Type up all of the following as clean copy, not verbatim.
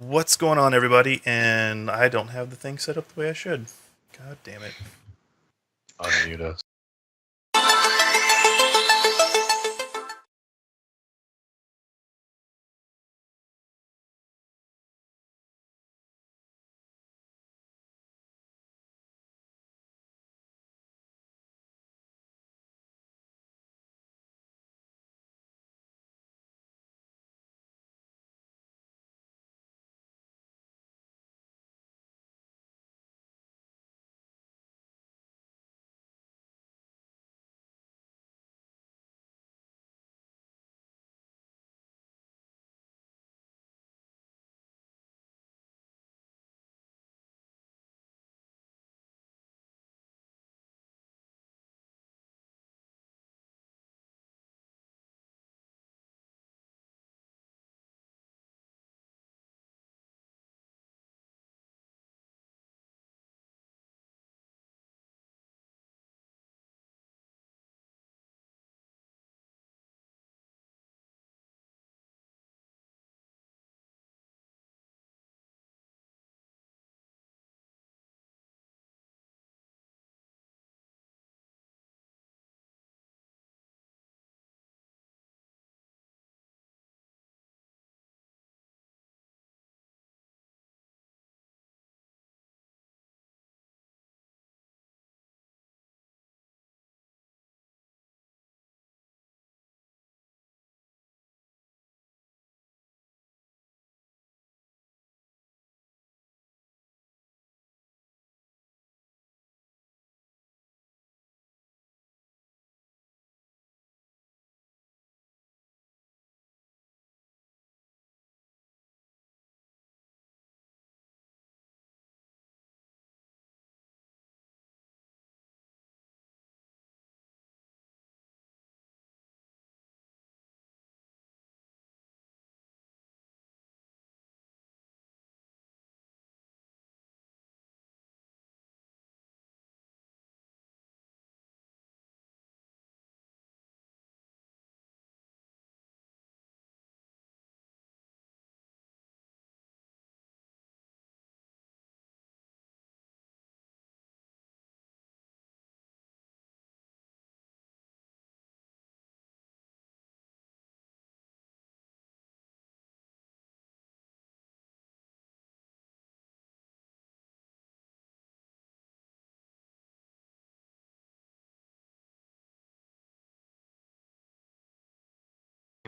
What's going on, everybody? And I don't have the thing set up the way I should. God damn it. Unmute us.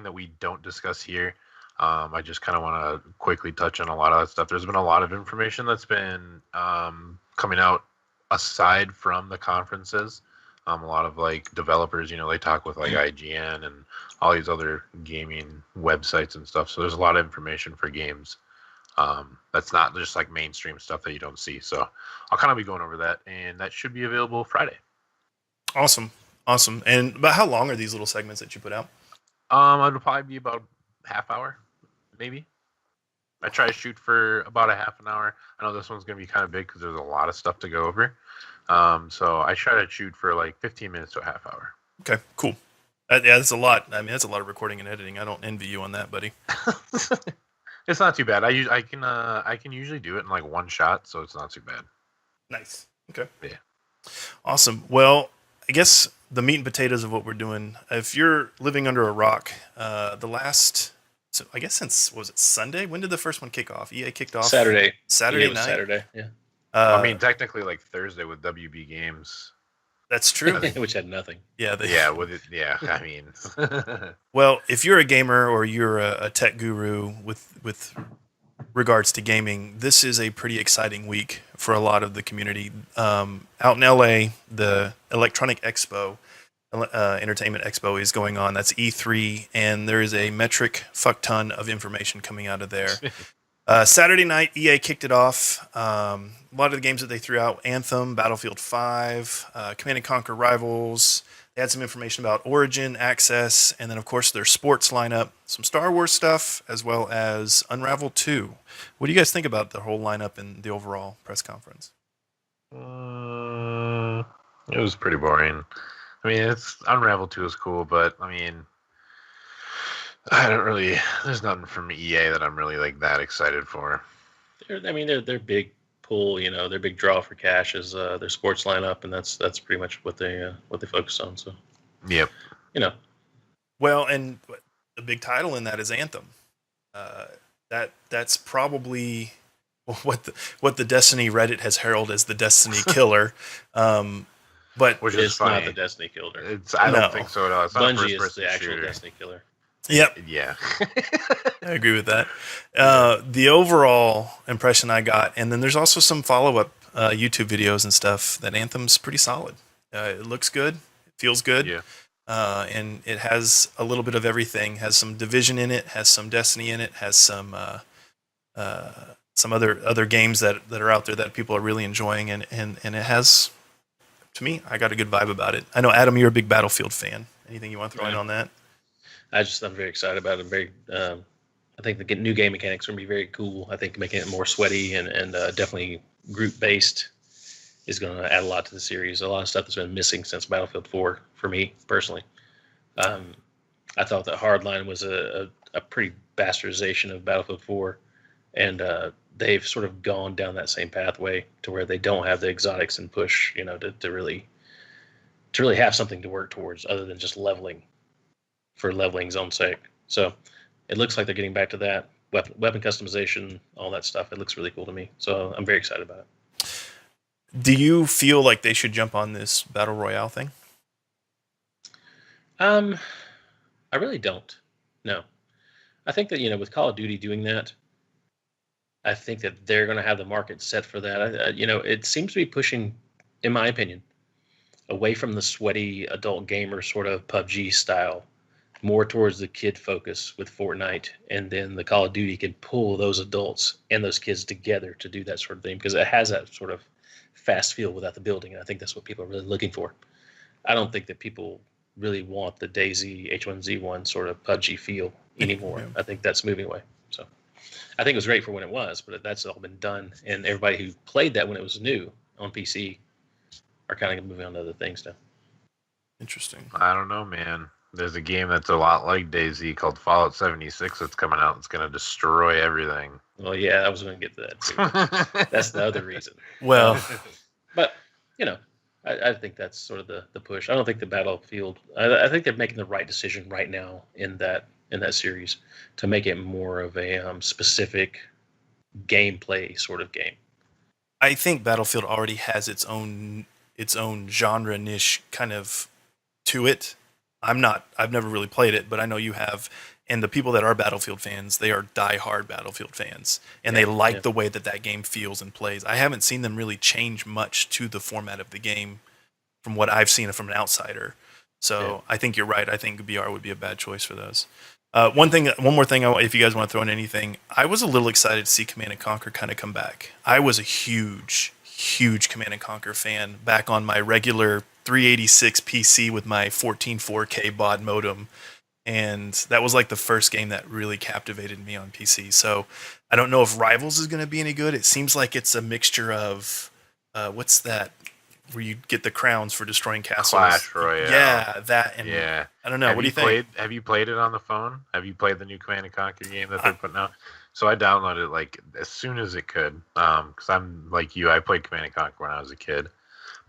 That we don't discuss here. I just kind of want to quickly touch on a lot of that stuff. There's been a lot of information that's been coming out aside from the conferences. A lot of like developers, they talk with like IGN and all these other gaming websites and stuff. So there's a lot of information for games. That's not just like mainstream stuff that you don't see. So I'll kind of be going over that, and that should be available Friday. Awesome. Awesome. And about how long are these little segments that you put out? It'll probably be about half hour, maybe. I try to shoot for about a half an hour. I know this one's going to be kind of big because there's a lot of stuff to go over. So I try to shoot for like 15 minutes to a half hour. Okay, cool. Yeah, that's a lot. I mean, that's a lot of recording and editing. I don't envy you on that, buddy. It's not too bad. I can usually do it in like one shot, so it's not too bad. Nice. Okay. Yeah. Awesome. Well, I guess the meat and potatoes of what we're doing. If you're living under a rock, the last, so I guess since was it Sunday? When did the first one kick off? EA kicked off Saturday. Saturday Yeah, night. Saturday. Yeah. I mean, technically, like Thursday with WB Games. That's true. Which had nothing. Yeah. Yeah, with it. Yeah, I mean. Well, if you're a gamer or you're a tech guru with regards to gaming, this is a pretty exciting week for a lot of the community. Out in LA, the Electronic Expo, Entertainment Expo is going on. That's E3, and there is a metric fuck ton of information coming out of there. Saturday night, EA kicked it off. A lot of the games that they threw out: Anthem, Battlefield 5, Command and Conquer Rivals. They had some information about Origin, Access, and then of course their sports lineup, some Star Wars stuff, as well as Unravel 2. What do you guys think about the whole lineup and the overall press conference? It was pretty boring. I mean, it's Unravel 2 is cool, but I mean, I don't really. There's nothing from EA that I'm really like that excited for. They're big pull. Their big draw for cash is their sports lineup, and that's pretty much what they focus on. So Yep. you know, Well, and the big title in that is Anthem. Uh, that's probably what the Destiny Reddit has heralded as the Destiny killer. Um, but Which is it's not funny. the Destiny killer. I No. don't think so at all. It's not a Bungie is first-person the actual shooter. Destiny killer. Yep, Yeah. I agree with that. The overall impression I got, and then there's also some follow up YouTube videos and stuff, that Anthem's pretty solid. It looks good, it feels good, Yeah. and it has a little bit of everything. Has some Division in it, has some Destiny in it, has some other games that are out there that people are really enjoying, and it has, to me, I got a good vibe about it. I know, Adam, you're a big Battlefield fan. Anything you want to throw in on that? I'm very excited about it. I think the new game mechanics are going to be very cool. I think making it more sweaty and definitely group based is going to add a lot to the series. A lot of stuff that's been missing since Battlefield 4 for me personally. I thought that Hardline was a pretty bastardization of Battlefield 4, and they've sort of gone down that same pathway to where they don't have the exotics and push, to really have something to work towards other than just leveling for leveling's own sake. So it looks like they're getting back to that weapon customization, all that stuff. It looks really cool to me. So I'm very excited about it. Do you feel like they should jump on this battle royale thing? I really don't. No, I think that with Call of Duty doing that, I think that they're going to have the market set for that. It seems to be pushing, in my opinion, away from the sweaty adult gamer sort of PUBG style, more towards the kid focus with Fortnite, and then the Call of Duty can pull those adults and those kids together to do that sort of thing because it has that sort of fast feel without the building, and I think that's what people are really looking for. I don't think that people really want the DayZ H1Z1 sort of PUBG feel anymore. Yeah. I think that's moving away. So I think it was great for when it was, but that's all been done, and everybody who played that when it was new on PC are kind of moving on to other things now. Interesting. I don't know, man. There's a game that's a lot like DayZ called Fallout 76 that's coming out. It's going to destroy everything. Well, yeah, I was going to get to that too. That's the other reason. Well, but I think that's sort of the push. I don't think the Battlefield. I think they're making the right decision right now in that series to make it more of a specific gameplay sort of game. I think Battlefield already has its own genre niche kind of to it. I've never really played it, but I know you have. And the people that are Battlefield fans, they are diehard Battlefield fans, and they like the way that game feels and plays. I haven't seen them really change much to the format of the game from what I've seen from an outsider. So I think you're right. I think BR would be a bad choice for those. One more thing, if you guys want to throw in anything, I was a little excited to see Command and Conquer kind of come back. I was a huge Command and Conquer fan back on my regular 386 PC with my 14 4K baud modem. And that was like the first game that really captivated me on PC. So I don't know if Rivals is going to be any good. It seems like it's a mixture of what's that? Where you get the crowns for destroying castles. Clash Royale. Yeah, that. And yeah. I don't know. What do you think? Have you played it on the phone? Have you played the new Command and Conquer game that they're putting out? So I downloaded it like as soon as it could. Because I'm like you. I played Command and Conquer when I was a kid.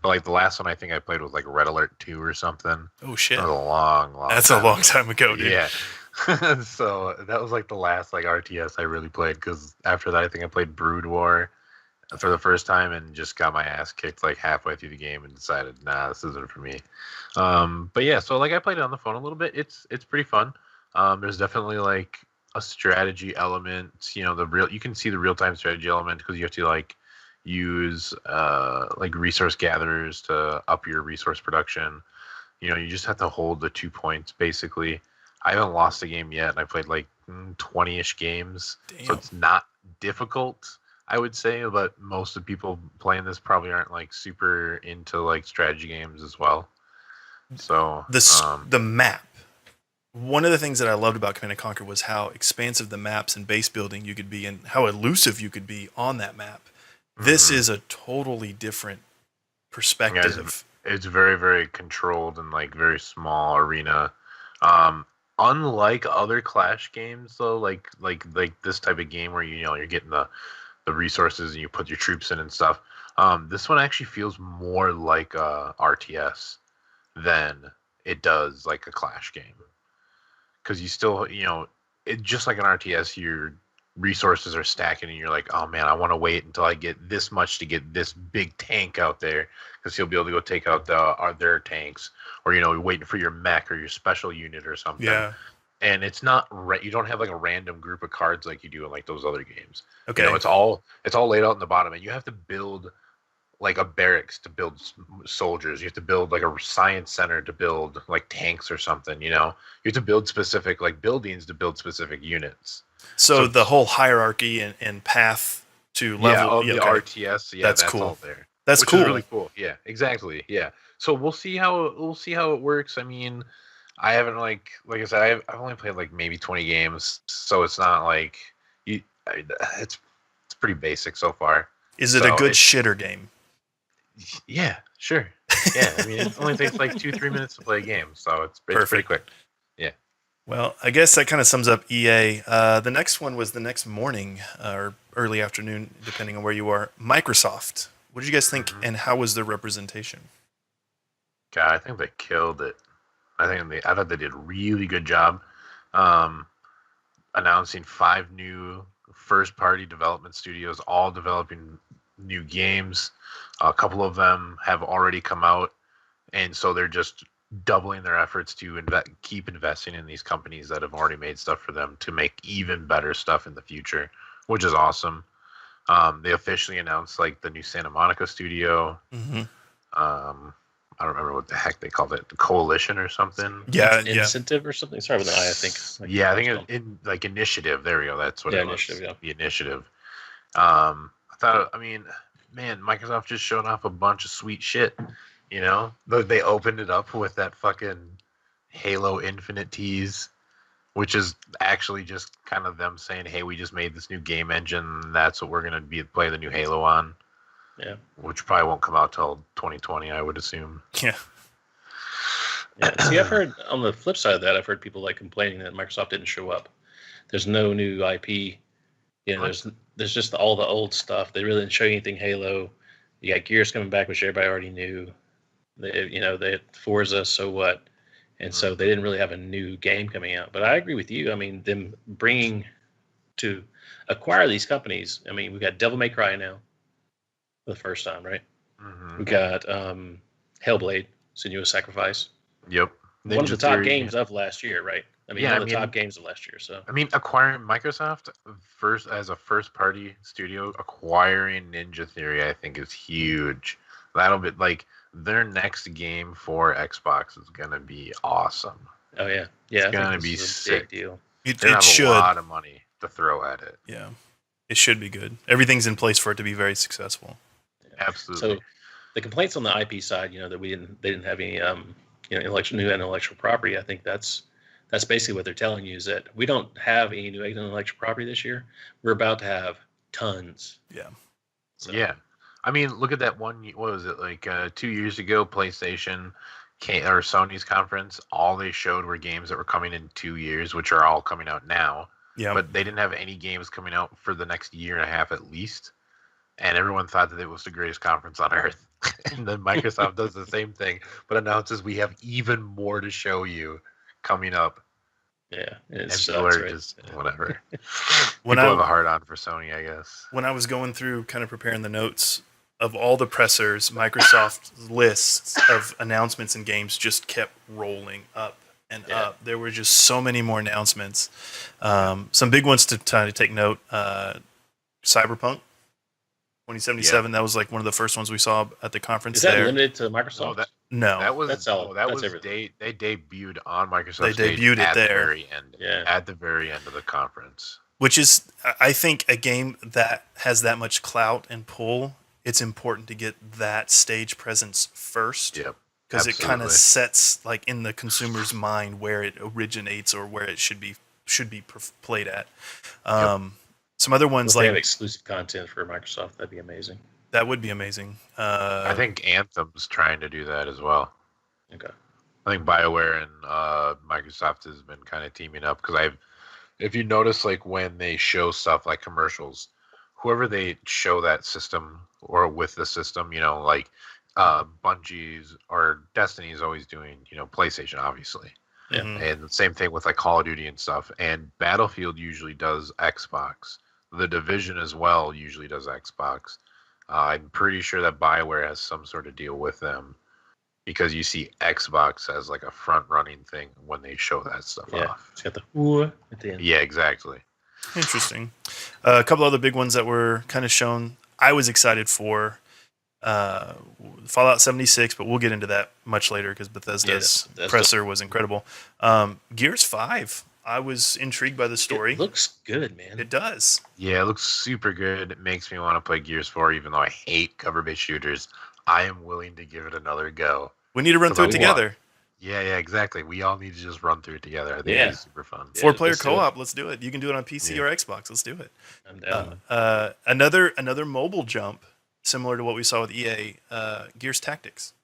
But like the last one I think I played was like Red Alert 2 or something. Oh shit! That was a long That's a long time ago, dude. Yeah. So that was like the last like RTS I really played. Because after that, I think I played Brood War for the first time and just got my ass kicked like halfway through the game and decided, nah, this isn't for me. But yeah, so like I played it on the phone a little bit. It's pretty fun. There's definitely like a strategy element. You can see the real time strategy element because you have to like use like resource gatherers to up your resource production. You just have to hold the 2 points basically. I haven't lost a game yet, and I played like 20-ish games. Damn. So it's not difficult, I would say, but most of the people playing this probably aren't like super into like strategy games as well. So the map. One of the things that I loved about Command and Conquer was how expansive the maps and base building you could be, and how elusive you could be on that map. This is a totally different perspective. It's very, very controlled and like very small arena. unlike other Clash games, though, like this type of game where you're getting the resources and you put your troops in and stuff. This one actually feels more like a RTS than it does like a Clash game, because you still, it just like an RTS, your resources are stacking, and you're like, oh man, I want to wait until I get this much to get this big tank out there, because you'll be able to go take out their tanks, or waiting for your mech or your special unit or something. Yeah. And it's not you don't have like a random group of cards like you do in like those other games. Okay. It's all laid out in the bottom, and you have to build like a barracks to build soldiers. You have to build like a science center to build like tanks or something. You have to build specific like buildings to build specific units. So the whole hierarchy and path to level. The RTS. Yeah, that's cool. all there. That's which cool. Is really cool. Yeah, exactly. Yeah. So we'll see how it works. I mean, I haven't like I said, I've only played like maybe 20 games, so it's not like it's pretty basic so far. Is it a good shitter game? Yeah, sure. Yeah, I mean, it only takes like 2-3 minutes to play a game, so it's pretty quick. Yeah. Well, I guess that kind of sums up EA. The next one was the next morning or early afternoon, depending on where you are. Microsoft. What did you guys think, and how was their representation? God, I think they killed it. I thought they did a really good job announcing 5 new first-party development studios, all developing new games. A couple of them have already come out, and so they're just doubling their efforts to keep investing in these companies that have already made stuff for them to make even better stuff in the future, which is awesome. They officially announced like the new Santa Monica studio. Mm-hmm. I don't remember what the heck they called it, the Coalition or something. Yeah, Incentive or something. Sorry with an I think. I think in like Initiative. There we go. That's what it was. Initiative. Yeah. The Initiative. I thought. I mean, man, Microsoft just showed off a bunch of sweet shit. They opened it up with that fucking Halo Infinite tease, which is actually just kind of them saying, "Hey, we just made this new game engine. That's what we're gonna play the new Halo on." Yeah. Which probably won't come out till 2020, I would assume. Yeah. Yeah. See, I've heard on the flip side of that, I've heard people like complaining that Microsoft didn't show up. There's no new IP. There's just all the old stuff. They really didn't show you anything Halo. You got Gears coming back, which everybody already knew. They had Forza, so what? And so they didn't really have a new game coming out. But I agree with you. I mean, them bringing to acquire these companies. I mean, we got Devil May Cry now for the first time, right? Mm-hmm. We got Hellblade, Senua's Sacrifice. Yep. One of the top games of last year, right? I mean, one of the top games of last year. So I mean, acquiring Microsoft as a first-party studio, acquiring Ninja Theory, I think is huge. That'll be like their next game for Xbox is gonna be awesome. Oh yeah, it's gonna be sick. Big deal. It have should. A lot of money to throw at it. Yeah, it should be good. Everything's in place for it to be very successful. Yeah. Absolutely. So the complaints on the IP side, that they didn't have any new intellectual property. I think that's basically what they're telling you, is that we don't have any new intellectual property this year. We're about to have tons. Yeah. So. Yeah. I mean, look at that one. What was it, like 2 years ago? PlayStation or Sony's conference. All they showed were games that were coming in 2 years, which are all coming out now. Yeah. But they didn't have any games coming out for the next year and a half at least. And everyone thought that it was the greatest conference on earth. And then Microsoft does the same thing, but announces we have even more to show you coming up. Yeah, and people are just whatever. When people have a hard on for Sony, I guess. When I was going through kind of preparing the notes of all the pressers, Microsoft's lists of announcements and games just kept rolling up and up. There were just so many more announcements. Some big ones to take note. Cyberpunk 2077. That was like one of the first ones we saw at the conference. Is that limited to Microsoft? No, that was everything. They debuted on Microsoft. They debuted it there the very end. Yeah, at the very end of the conference. Which is, I think, a game that has that much clout and pull. It's important to get that stage presence first. Yep. Because it kind of sets, like, in the consumer's mind where it originates or where it should be played at. Some other ones if they have exclusive content for Microsoft, that'd be amazing. That would be amazing. I think Anthem's trying to do that as well. Okay. I think BioWare and Microsoft has been kind of teaming up because if you notice, like when they show stuff like commercials, whoever they show that system or with the system, like Bungie's or Destiny's always doing, PlayStation, obviously. Yeah. Mhm. And the same thing with like Call of Duty and stuff. And Battlefield usually does Xbox. The Division as well usually does Xbox. I'm pretty sure that BioWare has some sort of deal with them because you see Xbox as like a front running thing when they show that stuff Yeah. off. It's got the "ooh" at the end. Yeah, exactly. Interesting. A couple other big ones that were kind of shown. I was excited for Fallout 76, but we'll get into that much later because Bethesda's that's presser was incredible. Gears 5. I was intrigued by the story. It looks good, man. It does. Yeah, it looks super good. It makes me want to play Gears 4, even though I hate cover-based shooters. I am willing to give it another go. We need to run through it together. Yeah, exactly. We all need to just run through it together. I think Yeah. it'd be super fun. Yeah, 4-player let's do it. co-op. Let's do it. You can do it on PC Yeah. or Xbox. Let's do it. I'm down. Another mobile jump, similar to what we saw with EA, Gears Tactics.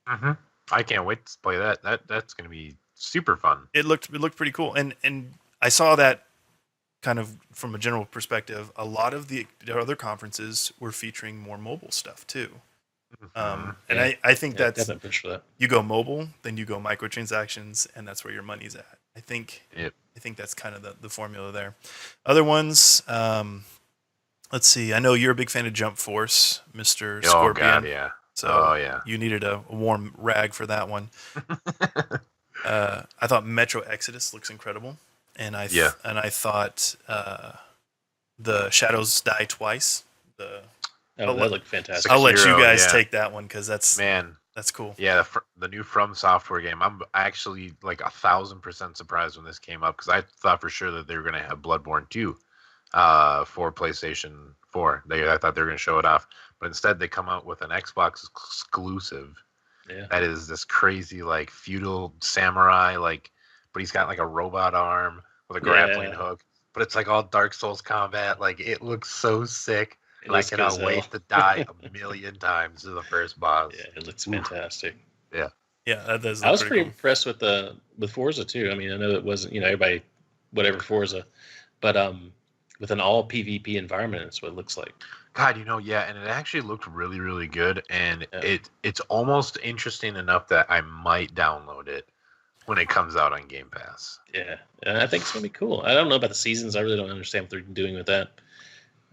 Mm-hmm. I can't wait to play that. That's going to be super fun. It looked pretty cool, and I saw that kind of from a general perspective. A lot of the other conferences were featuring more mobile stuff too. And Yeah. I think Yeah, that's definitely push for that. you go mobile, then you go microtransactions, and that's where your money's at. I think Yep. I think that's kind of the formula there. Other ones, let's see. I know you're a big fan of Jump Force, Mr. Oh, Scorpion. God, yeah. So Oh, yeah. you needed a warm rag for that one. I thought Metro Exodus looks incredible, and I thought the Shadows Die Twice. Oh, that looked fantastic. I'll let you Sekiro, guys yeah. take that one because that's cool. Yeah, the new From Software game. I'm actually like 1,000% surprised when this came up because I thought for sure that they were going to have Bloodborne 2 for PlayStation 4. I thought they were going to show it off, but instead they come out with an Xbox exclusive. Yeah. That is this crazy like feudal samurai but he's got like a robot arm with a grappling hook. But it's like all Dark Souls combat. Like it looks so sick. And I cannot wait to die a million times to the first boss. Yeah, it looks fantastic. Yeah, that does. I was pretty cool. impressed with Forza too. I mean, I know it wasn't everybody whatever Forza, but with an all PvP environment, it's what it looks like. God, yeah, and it actually looked really, really good, and it's almost interesting enough that I might download it when it comes out on Game Pass. Yeah, and I think it's gonna be cool. I don't know about the seasons. I really don't understand what they're doing with that.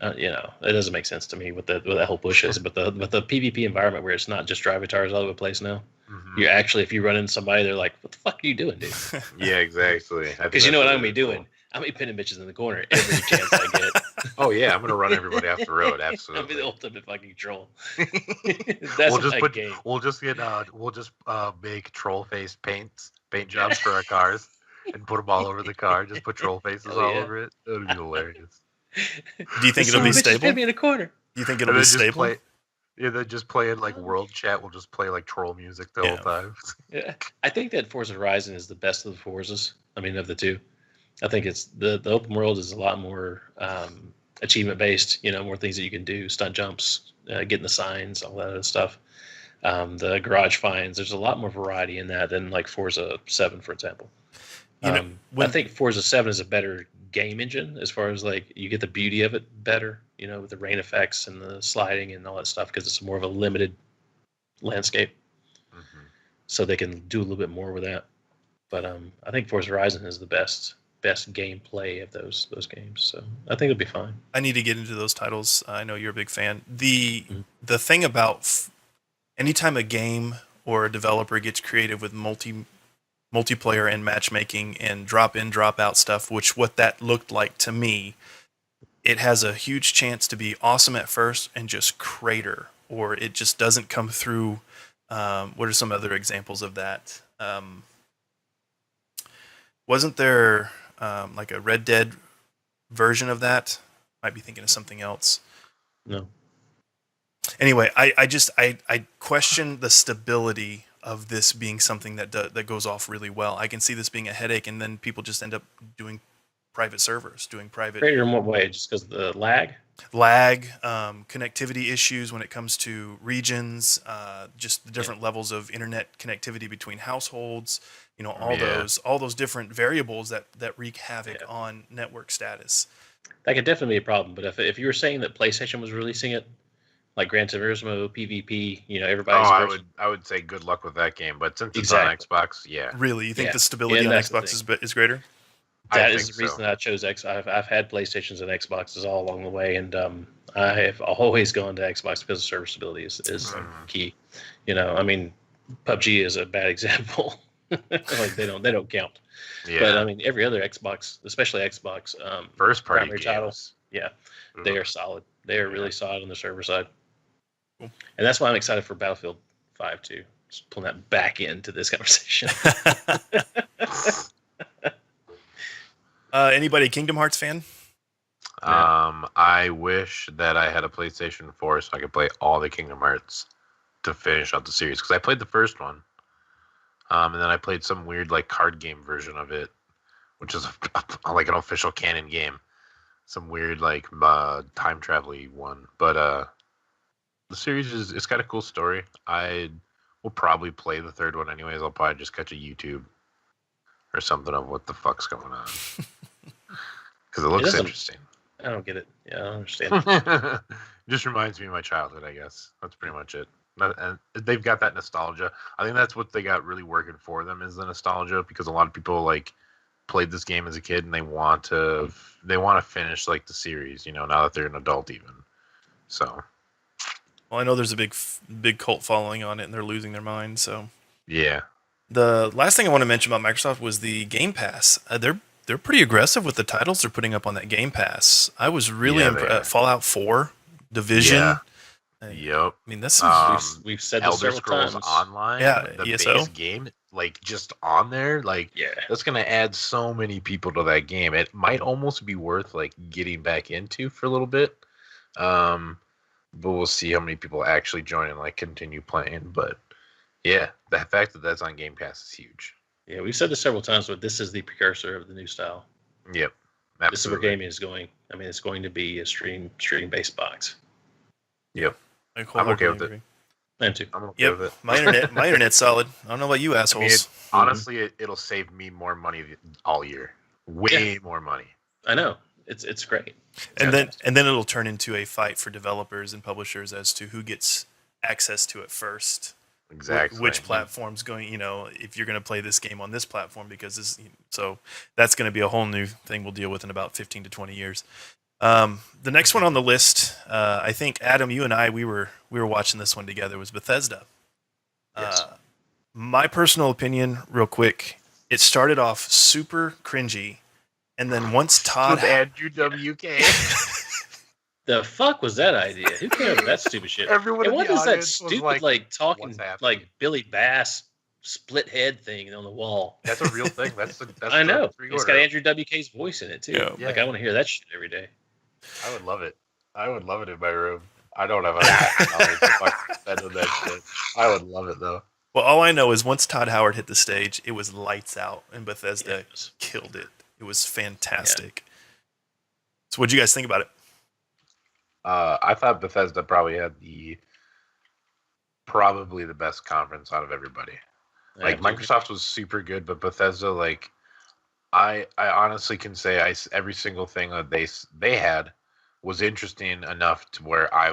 It doesn't make sense to me what that whole push is. But the PvP environment where it's not just drivatars all over the place now. Mm-hmm. You actually, if you run into somebody, they're like, "What the fuck are you doing, dude?" Yeah, exactly. Because you know what I'm gonna be doing. I'm gonna be pinning bitches in the corner every chance I get. Oh yeah, I'm gonna run everybody off the road. Absolutely. I'll be the ultimate fucking troll. That's my game. We'll just make troll face paint jobs for our cars and put them all over the car. Just put troll faces all over it. That would be hilarious. Do you think it'll be stable? Pin me in a corner. Do you think it'll be stable? They're just playing like world chat. We'll just play like troll music the whole time. Yeah, I think that Forza Horizon is the best of the Forzas. I mean, of the two, I think it's the open world is a lot more achievement based. More things that you can do, stunt jumps, getting the signs, all that other stuff. The garage finds. There's a lot more variety in that than like Forza 7, for example. I think Forza 7 is a better game engine as far as like you get the beauty of it better, with the rain effects and the sliding and all that stuff because it's more of a limited landscape. Mm-hmm. So they can do a little bit more with that. But I think Forza Horizon is the best gameplay of those games. So I think it'll be fine. I need to get into those titles. I know you're a big fan. The thing about anytime a game or a developer gets creative with multiplayer and matchmaking and drop in, drop out stuff, what that looked like to me, it has a huge chance to be awesome at first and just crater, or it just doesn't come through. What are some other examples of that? Wasn't there like a Red Dead version of that? Might be thinking of something else. No. Anyway, I question the stability of this being something that goes off really well. I can see this being a headache, and then people just end up doing private servers, doing private Greater in what way? Just because of the lag? lag, connectivity issues when it comes to regions, just the Yeah. different levels of internet connectivity between households. You know, Yeah. all those different variables that wreak havoc Yeah. on network status. That could definitely be a problem. But if you were saying that PlayStation was releasing it, like Gran Turismo, PvP, Oh, everybody's first. I would say good luck with that game, but since it's Exactly. on Xbox, yeah, Really, you think Yeah. the stability And on that's the Xbox is greater? I That is think the reason so. that I chose X. I've had PlayStations and Xboxes all along the way, and I have always gone to Xbox because of serviceability is key. I mean, PUBG is a bad example. Like they don't count. Yeah, But I mean, every other Xbox, especially Xbox, first party primary games. title, yeah, they Ugh. are solid. They are Yeah. really solid on the server side, Cool. and that's why I'm excited for Battlefield 5 too. Just pulling that back into this conversation. Anybody a Kingdom Hearts fan? I wish that I had a PlayStation 4 so I could play all the Kingdom Hearts to finish out the series because I played the first one, and then I played some weird like card game version of it, which is like an official canon game. Some weird like time travel-y one, but the series it's got a cool story. I will probably play the third one anyways. I'll probably just catch a YouTube or something of what the fuck's going on because it looks doesn't- interesting. I don't get it. Yeah, I don't understand. Just reminds me of my childhood, I guess. That's pretty much it. And they've got that nostalgia. I think that's what they got really working for them is the nostalgia because a lot of people like played this game as a kid and they want to finish like the series, now that they're an adult even. So Well, I know there's a big cult following on it, and they're losing their mind. So yeah, the last thing I want to mention about Microsoft was the Game Pass. They're pretty aggressive with the titles they're putting up on that Game Pass. I was really Yeah, they are. Fallout 4, Division. Yeah. I yep. mean, this is We've said this Elder several Scrolls times. Online, Yeah, the ESO. base game, like just on there, like Yeah, that's gonna add so many people to that game. It might almost be worth like getting back into for a little bit. But we'll see how many people actually join and like continue playing. But yeah, the fact that that's on Game Pass is huge. yeah, we've said this several times, but this is the precursor of the new style. Yep, This is where absolutely. gaming is going. I mean, it's going to be a stream based box. Yep, I I'm okay with it. agree. And too. I'm okay with Yep, it. my internet's solid. I don't know about you assholes. Honestly, it'll save me more money all year. Way more money. I know it's great. and then it'll turn into a fight for developers and publishers as to who gets access to it first. Exactly. Which platform's going, if you're going to play this game on this platform, because so that's going to be a whole new thing we'll deal with in about 15 to 20 years. The next one on the list, I think Adam, you and I, we were watching this one together, was Bethesda. Yes. My personal opinion, real quick, it started off super cringy, and then once Todd With Andrew WK. The fuck was that idea? Who came up with that stupid shit? Everyone And in what the is that audience was stupid like, talking "What's happening?" like Billy Bass split head thing on the wall? That's a real thing. That's I know. It's pre-order. got Andrew WK's voice in it too. Yeah. Like I want to hear that shit every day. I would love it. I would love it in my room. I don't have that shit. I would love it though. Well, all I know is once Todd Howard hit the stage, it was lights out, and Bethesda Yes. killed it. It was fantastic. So, what'd you guys think about it? I thought Bethesda probably had probably the best conference out of everybody. Like Microsoft was super good, but Bethesda, like I honestly can say every single thing that they had was interesting enough to where I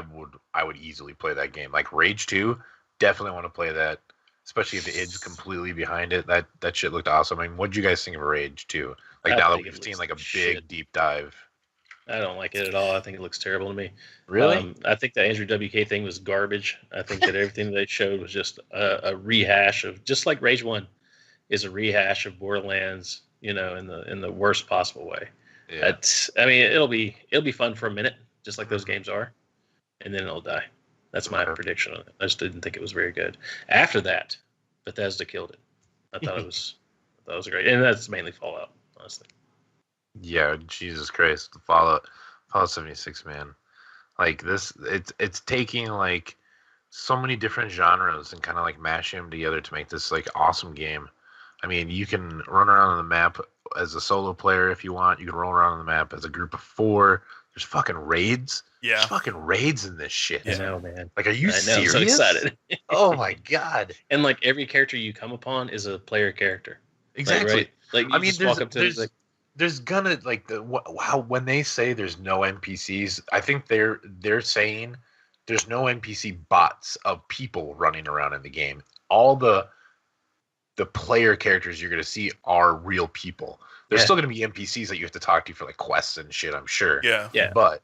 would easily play that game. Like Rage 2, definitely want to play that, especially if it's completely behind it. That shit looked awesome. I mean, what did you guys think of Rage 2? Like I now that think it we've seen looks like a like big shit. deep dive. I don't like it at all. I think it looks terrible to me. Really? I think the Andrew WK thing was garbage. I think that everything they showed was just a rehash of, just like Rage 1 is a rehash of Borderlands, in the worst possible way. Yeah. I mean, it'll be fun for a minute, just like those games are, and then it'll die. That's my Okay. prediction on it. I just didn't think it was very good. After that, Bethesda killed it. I thought it was great, and that's mainly Fallout, honestly. Yeah, Jesus Christ, Fallout 76, man. Like this, it's taking like so many different genres and kind of like mashing them together to make this like awesome game. I mean, you can run around on the map as a solo player if you want. You can roll around on the map as a group of 4. There's fucking raids. There's Yeah. fucking raids in this shit. I know, man. Like, are you I know, I'm serious? so excited. Oh my god! And like every character you come upon is a player character. Exactly. Like, right? Like you I mean, just walk up to them, like, there's gonna like wow, when they say there's no NPCs, I think they're saying there's no NPC bots of people running around in the game. All the player characters you're gonna see are real people. There's still gonna be NPCs that you have to talk to for like quests and shit, I'm sure. Yeah. Yeah. But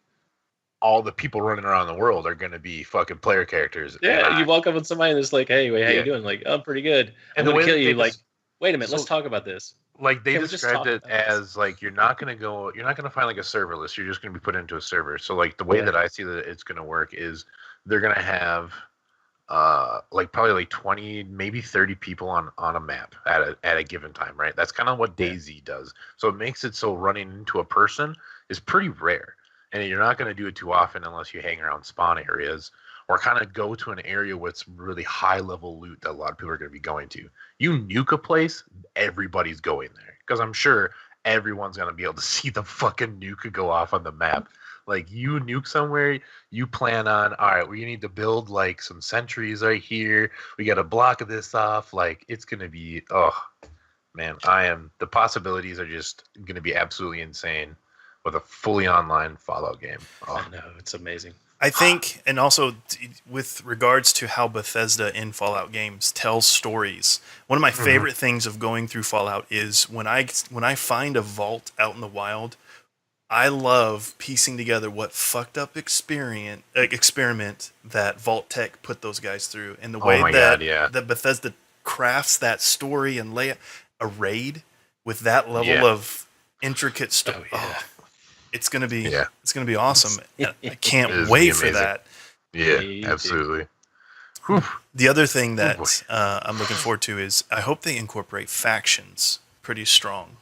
all the people running around the world are gonna be fucking player characters. yeah, you walk up on somebody and it's like, hey, wait, how you doing? Like, I'm pretty good. And I'm the gonna way kill that you. they Like, wait a minute, let's so- talk about this. Like they Can we just described talk it about this? as like you're not gonna find like a server list. You're just gonna be put into a server. So like the way Yeah. that I see that it's gonna work is they're gonna have like probably like 20 maybe 30 people on a map at a given time, right? That's kind of what Yeah. DayZ does. So it makes it so running into a person is pretty rare, and you're not going to do it too often unless you hang around spawn areas or kind of go to an area with some really high level loot that a lot of people are going to be going to. You nuke a place, everybody's going there because I'm sure everyone's going to be able to see the fucking nuke go off on the map. Like you nuke somewhere, you plan on, all right, we need to build like some sentries right here. We got to block this off. Like it's gonna be, oh man, the possibilities are just gonna be absolutely insane with a fully online Fallout game. Oh, I know, it's amazing. I think, and also with regards to how Bethesda in Fallout games tells stories, one of my favorite things of going through Fallout is when I find a vault out in the wild. I love piecing together what fucked up experiment that Vault Tech put those guys through, and the way that Bethesda crafts that story and lay a raid with that level of intricate story. Oh, it's gonna be awesome. I can't wait for that. Yeah, absolutely. Whew. The other thing that I'm looking forward to is I hope they incorporate factions pretty strong.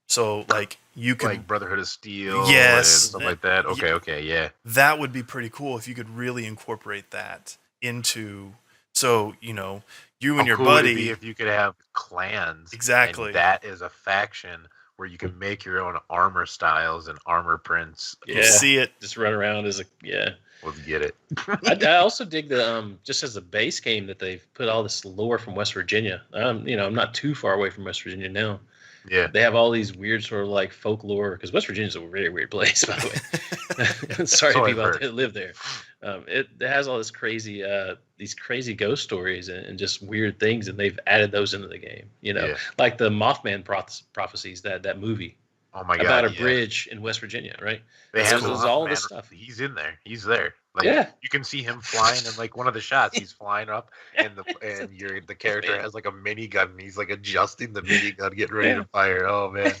So like you can like Brotherhood of Steel, yes, and stuff like that. Okay, yeah. That would be pretty cool if you could really incorporate that into. So you know, you and your cool would it buddy. be if you could have clans, exactly. And that is a faction where you can make your own armor styles and armor prints. Yeah, see it. Just run around as a We'll get it. I also dig the just as a base game that they've put all this lore from West Virginia. You know, I'm not too far away from West Virginia now. Yeah, they have all these weird sort of like folklore because West Virginia's a very weird place, by the way. Sorry to people out there that live there. It has all this crazy, these crazy ghost stories and just weird things, and they've added those into the game. You know, like the Mothman prophecies, that movie. Oh my god! About a bridge in West Virginia, right? They have all this stuff. He's in there. He's there. Like, you can see him flying in like one of the shots. He's flying up, and the character has like a minigun, and he's like adjusting the minigun, getting ready to fire. Oh man,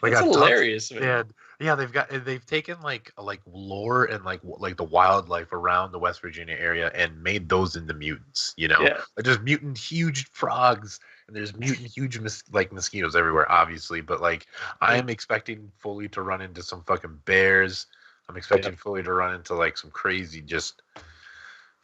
that's hilarious, man. Yeah, they've taken like lore and like the wildlife around the West Virginia area and made those into mutants. You know, like there's mutant huge frogs. And there's mutant huge mosquitoes everywhere, obviously. But like, I am expecting fully to run into some fucking bears. I'm expecting fully to run into like some crazy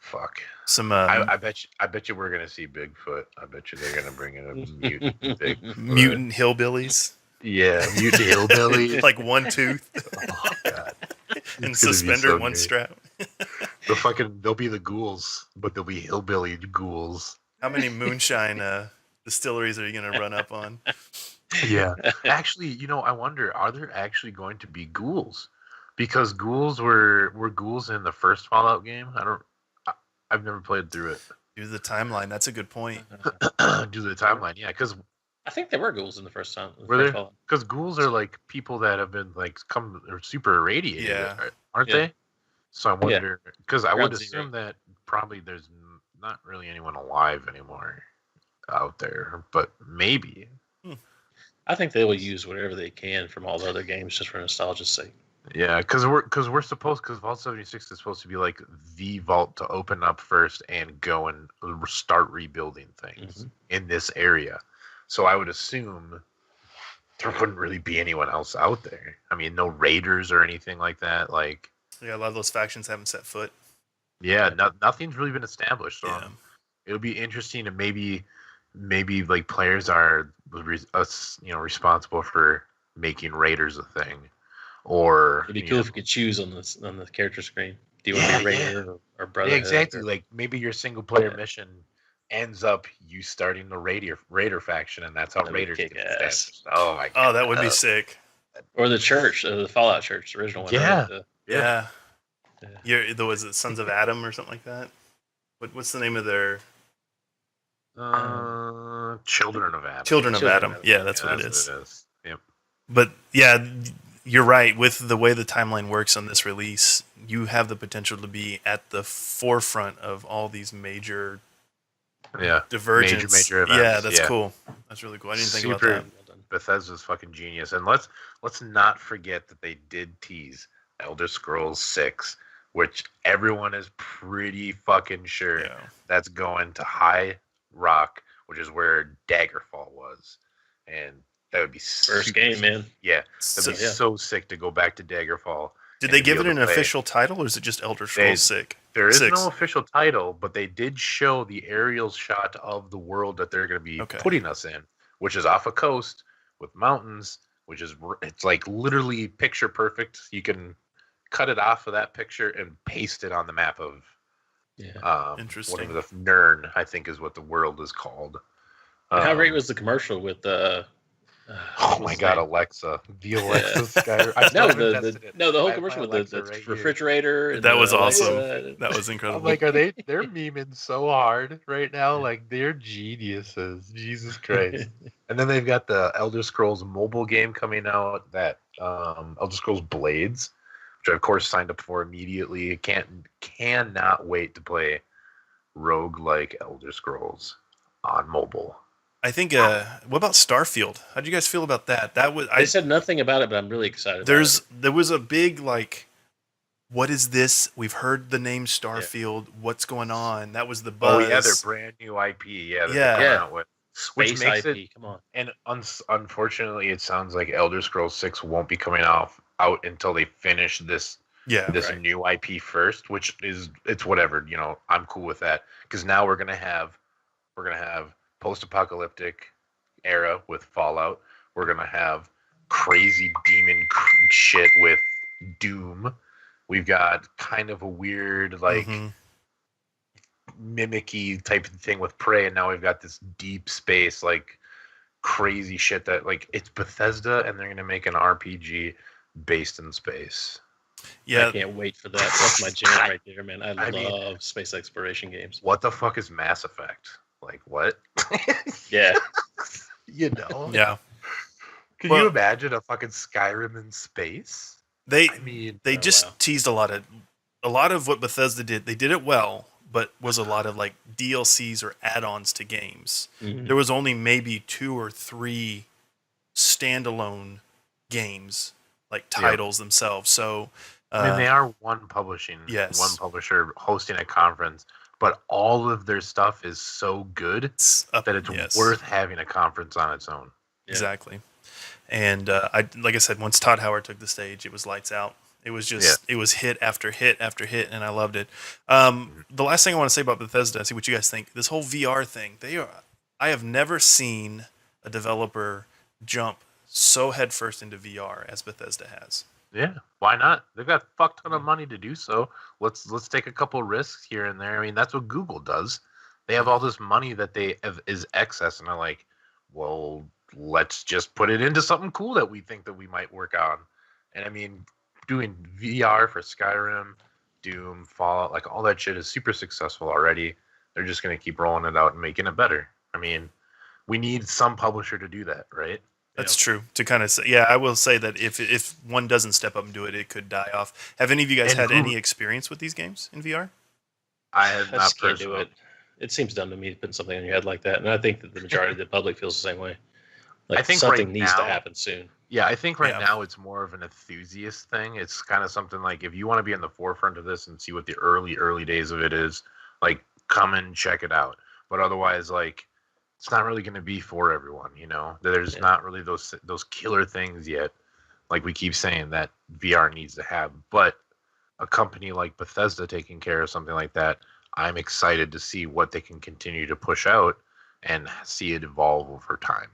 fuck. Some I bet you we're gonna see Bigfoot. I bet you they're gonna bring in a mutant Bigfoot. Mutant hillbillies. Yeah, mutant hillbilly. Like one tooth. Oh god. And suspender one strap. They'll be the ghouls, but they'll be hillbilly ghouls. How many moonshine distilleries are you going to run up on? Yeah. Actually, you know, I wonder, are there actually going to be ghouls? Because ghouls were ghouls in the first Fallout game. I've never played through it. Due to the timeline, that's a good point. Due to the timeline, yeah, because I think there were ghouls in the first time. Were there? Because ghouls are like people that have been like they're super irradiated, aren't they? So I wonder, because I would assume that probably there's not really anyone alive anymore out there, but maybe. I think they will use whatever they can from all the other games just for nostalgia's sake. Yeah, because Vault 76 is supposed to be like the vault to open up first and go and start rebuilding things in this area. So I would assume there wouldn't really be anyone else out there. I mean, no raiders or anything like that. Like, yeah, a lot of those factions haven't set foot. Yeah, nothing's really been established. So it'll be interesting to maybe maybe like players are responsible for making raiders a thing, or It'd be cool if you could choose on the character screen. Do you want Yeah, to be yeah. Raider or yeah, Brotherhood? exactly. Or, Like maybe your single player Yeah. mission ends up you starting the Raider faction, and that's how That'd be Raiders get kick-ass. established. Oh my Oh, god! that would be sick. or the church, the Fallout Church, the original one, Yeah. right? Yeah. Yeah. There was it Sons of Adam or something like that. What's the name of their Children of Adam. Children of Children of Adam? Adam. Yeah, that's Yeah, what it is. What it is. Yep. But yeah, you're right. With the way the timeline works on this release, you have the potential to be at the forefront of all these major Yeah. divergence. Major events. Yeah, that's cool. That's really cool. I didn't think about Super- that. Well done. Bethesda's fucking genius, and let's not forget that they did tease Elder Scrolls 6, which everyone is pretty fucking sure Yeah. that's going to High Rock, which is where Daggerfall was, and that would be First super- game, man. Yeah, So, that'd be yeah. so sick to go back to Daggerfall. did and they to be give it able an to play. official title, or is it just Elder Scrolls 6? There is 6. no official title, but they did show the aerial shot of the world that they're going to be Okay. putting us in, which is off a coast with mountains, which is it's like literally picture perfect. You can cut it off of that picture and paste it on the map of Yeah. Interesting. whatever the Nern, I think is what the world is called. And how great was the commercial with Oh what's my his god, name? Alexa, the Alexa Skyrim. I No, still haven't tested it. the I whole have commercial my with Alexa the right here. refrigerator. And That the was awesome. Alexa. That was I'm incredible. like, they're memeing so hard right now? Like they're geniuses. Jesus Christ. And then they've got the Elder Scrolls mobile game coming out, that Elder Scrolls Blades, which I of course signed up for immediately. Cannot wait to play roguelike Elder Scrolls on mobile. I think. What about Starfield? How do you guys feel about that? That was. They said nothing about it, but I'm really excited. There was a big like, what is this? We've heard the name Starfield. What's going on? That was the buzz. Oh yeah, their brand new IP. Yeah, that they're Yeah. coming Yeah. out with. Space Which makes IP. it, Come on. and unfortunately, it sounds like Elder Scrolls 6 won't be coming out until they finish this Yeah. Right. new IP first, which is it's whatever, I'm cool with that, because now we're gonna have post-apocalyptic era with Fallout. We're gonna have crazy demon shit with Doom. We've got kind of a weird like Mhm. mimicky type of thing with Prey, and now we've got this deep space like crazy shit that like it's Bethesda, and they're gonna make an RPG based in space. Yeah. I can't wait for that. That's my jam right there, man. I I mean- love space exploration games. What the fuck is Mass Effect? Like what? Yeah. You know? Yeah. Can Well- you imagine a fucking Skyrim in space? They I mean, they Oh, just wow. teased a lot of what Bethesda did. They did it well, but was a lot of like DLCs or add-ons to games. Mhm. There was only maybe 2 or 3 standalone games, like titles themselves. So I mean, they are one publisher hosting a conference, but all of their stuff is so good it's up, that it's yes, worth having a conference on its own. Yeah. exactly. And like I said, once Todd Howard took the stage, it was lights out. It was just it was hit after hit after hit, and I loved it. The last thing I want to say about Bethesda, see what you guys think. This whole VR thing, I have never seen a developer jump so headfirst into VR as Bethesda has. Yeah, why not? They've got a fuck ton of money to do so. Let's take a couple risks here and there. I mean, that's what Google does. They have all this money that they have is excess, and they're like, well, let's just put it into something cool that we think that we might work on. And I mean, doing VR for Skyrim, Doom, Fallout, like all that shit is super successful already. They're just gonna keep rolling it out and making it better. I mean, we need some publisher to do that, right? That's true. To kind of say, yeah, I will say that if one doesn't step up and do it, it could die off. Have any of you guys And had who- any experience with these games in VR? I have I not just can't do personally. it. It seems dumb to me to put something on your head like that, and I think that the majority of the public feels the same way. Like I think something right needs to now- happen soon. Yeah, I think right Yeah. now it's more of an enthusiast thing. It's kind of something like if you want to be in the forefront of this and see what the early days of it is, like come and check it out. But otherwise, like it's not really going to be for everyone. There's Yeah. not really those killer things yet. Like we keep saying that VR needs to have, but a company like Bethesda taking care of something like that, I'm excited to see what they can continue to push out and see it evolve over time.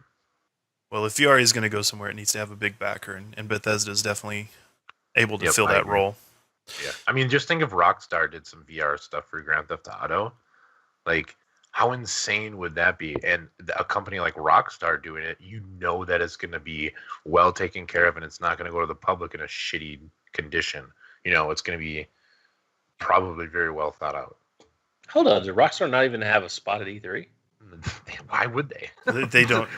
Well, if VR is going to go somewhere, it needs to have a big backer, and Bethesda is definitely able to Yep, fill I that agree. role. Yeah, I mean, just think if Rockstar did some VR stuff for Grand Theft Auto, like how insane would that be? And a company like Rockstar doing it, you know that it's going to be well taken care of, and it's not going to go to the public in a shitty condition. You know, it's going to be probably very well thought out. Hold on, did Rockstar not even have a spot at E3? Why would they? They don't.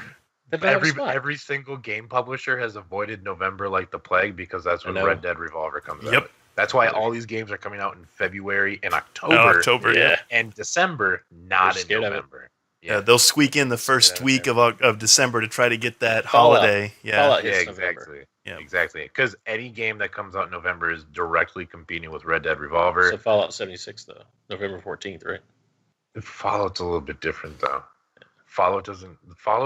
They don't have a spot. Every single game publisher has avoided November like the plague because that's I when know. Red Dead Revolver comes Yep. out. That's why all these games are coming out in February and October, October, Yeah. and December, not They're in scared of it. November. Yeah, they'll squeak in the first Yeah, week of December to try to get that Fallout. holiday. Yeah, Fallout Yeah, hits November. exactly. Yeah. Exactly. Because any game that comes out in November is directly competing with Red Dead Revolver. So Fallout 76 though, November 14th, right? Fallout's a little bit different though. Fallout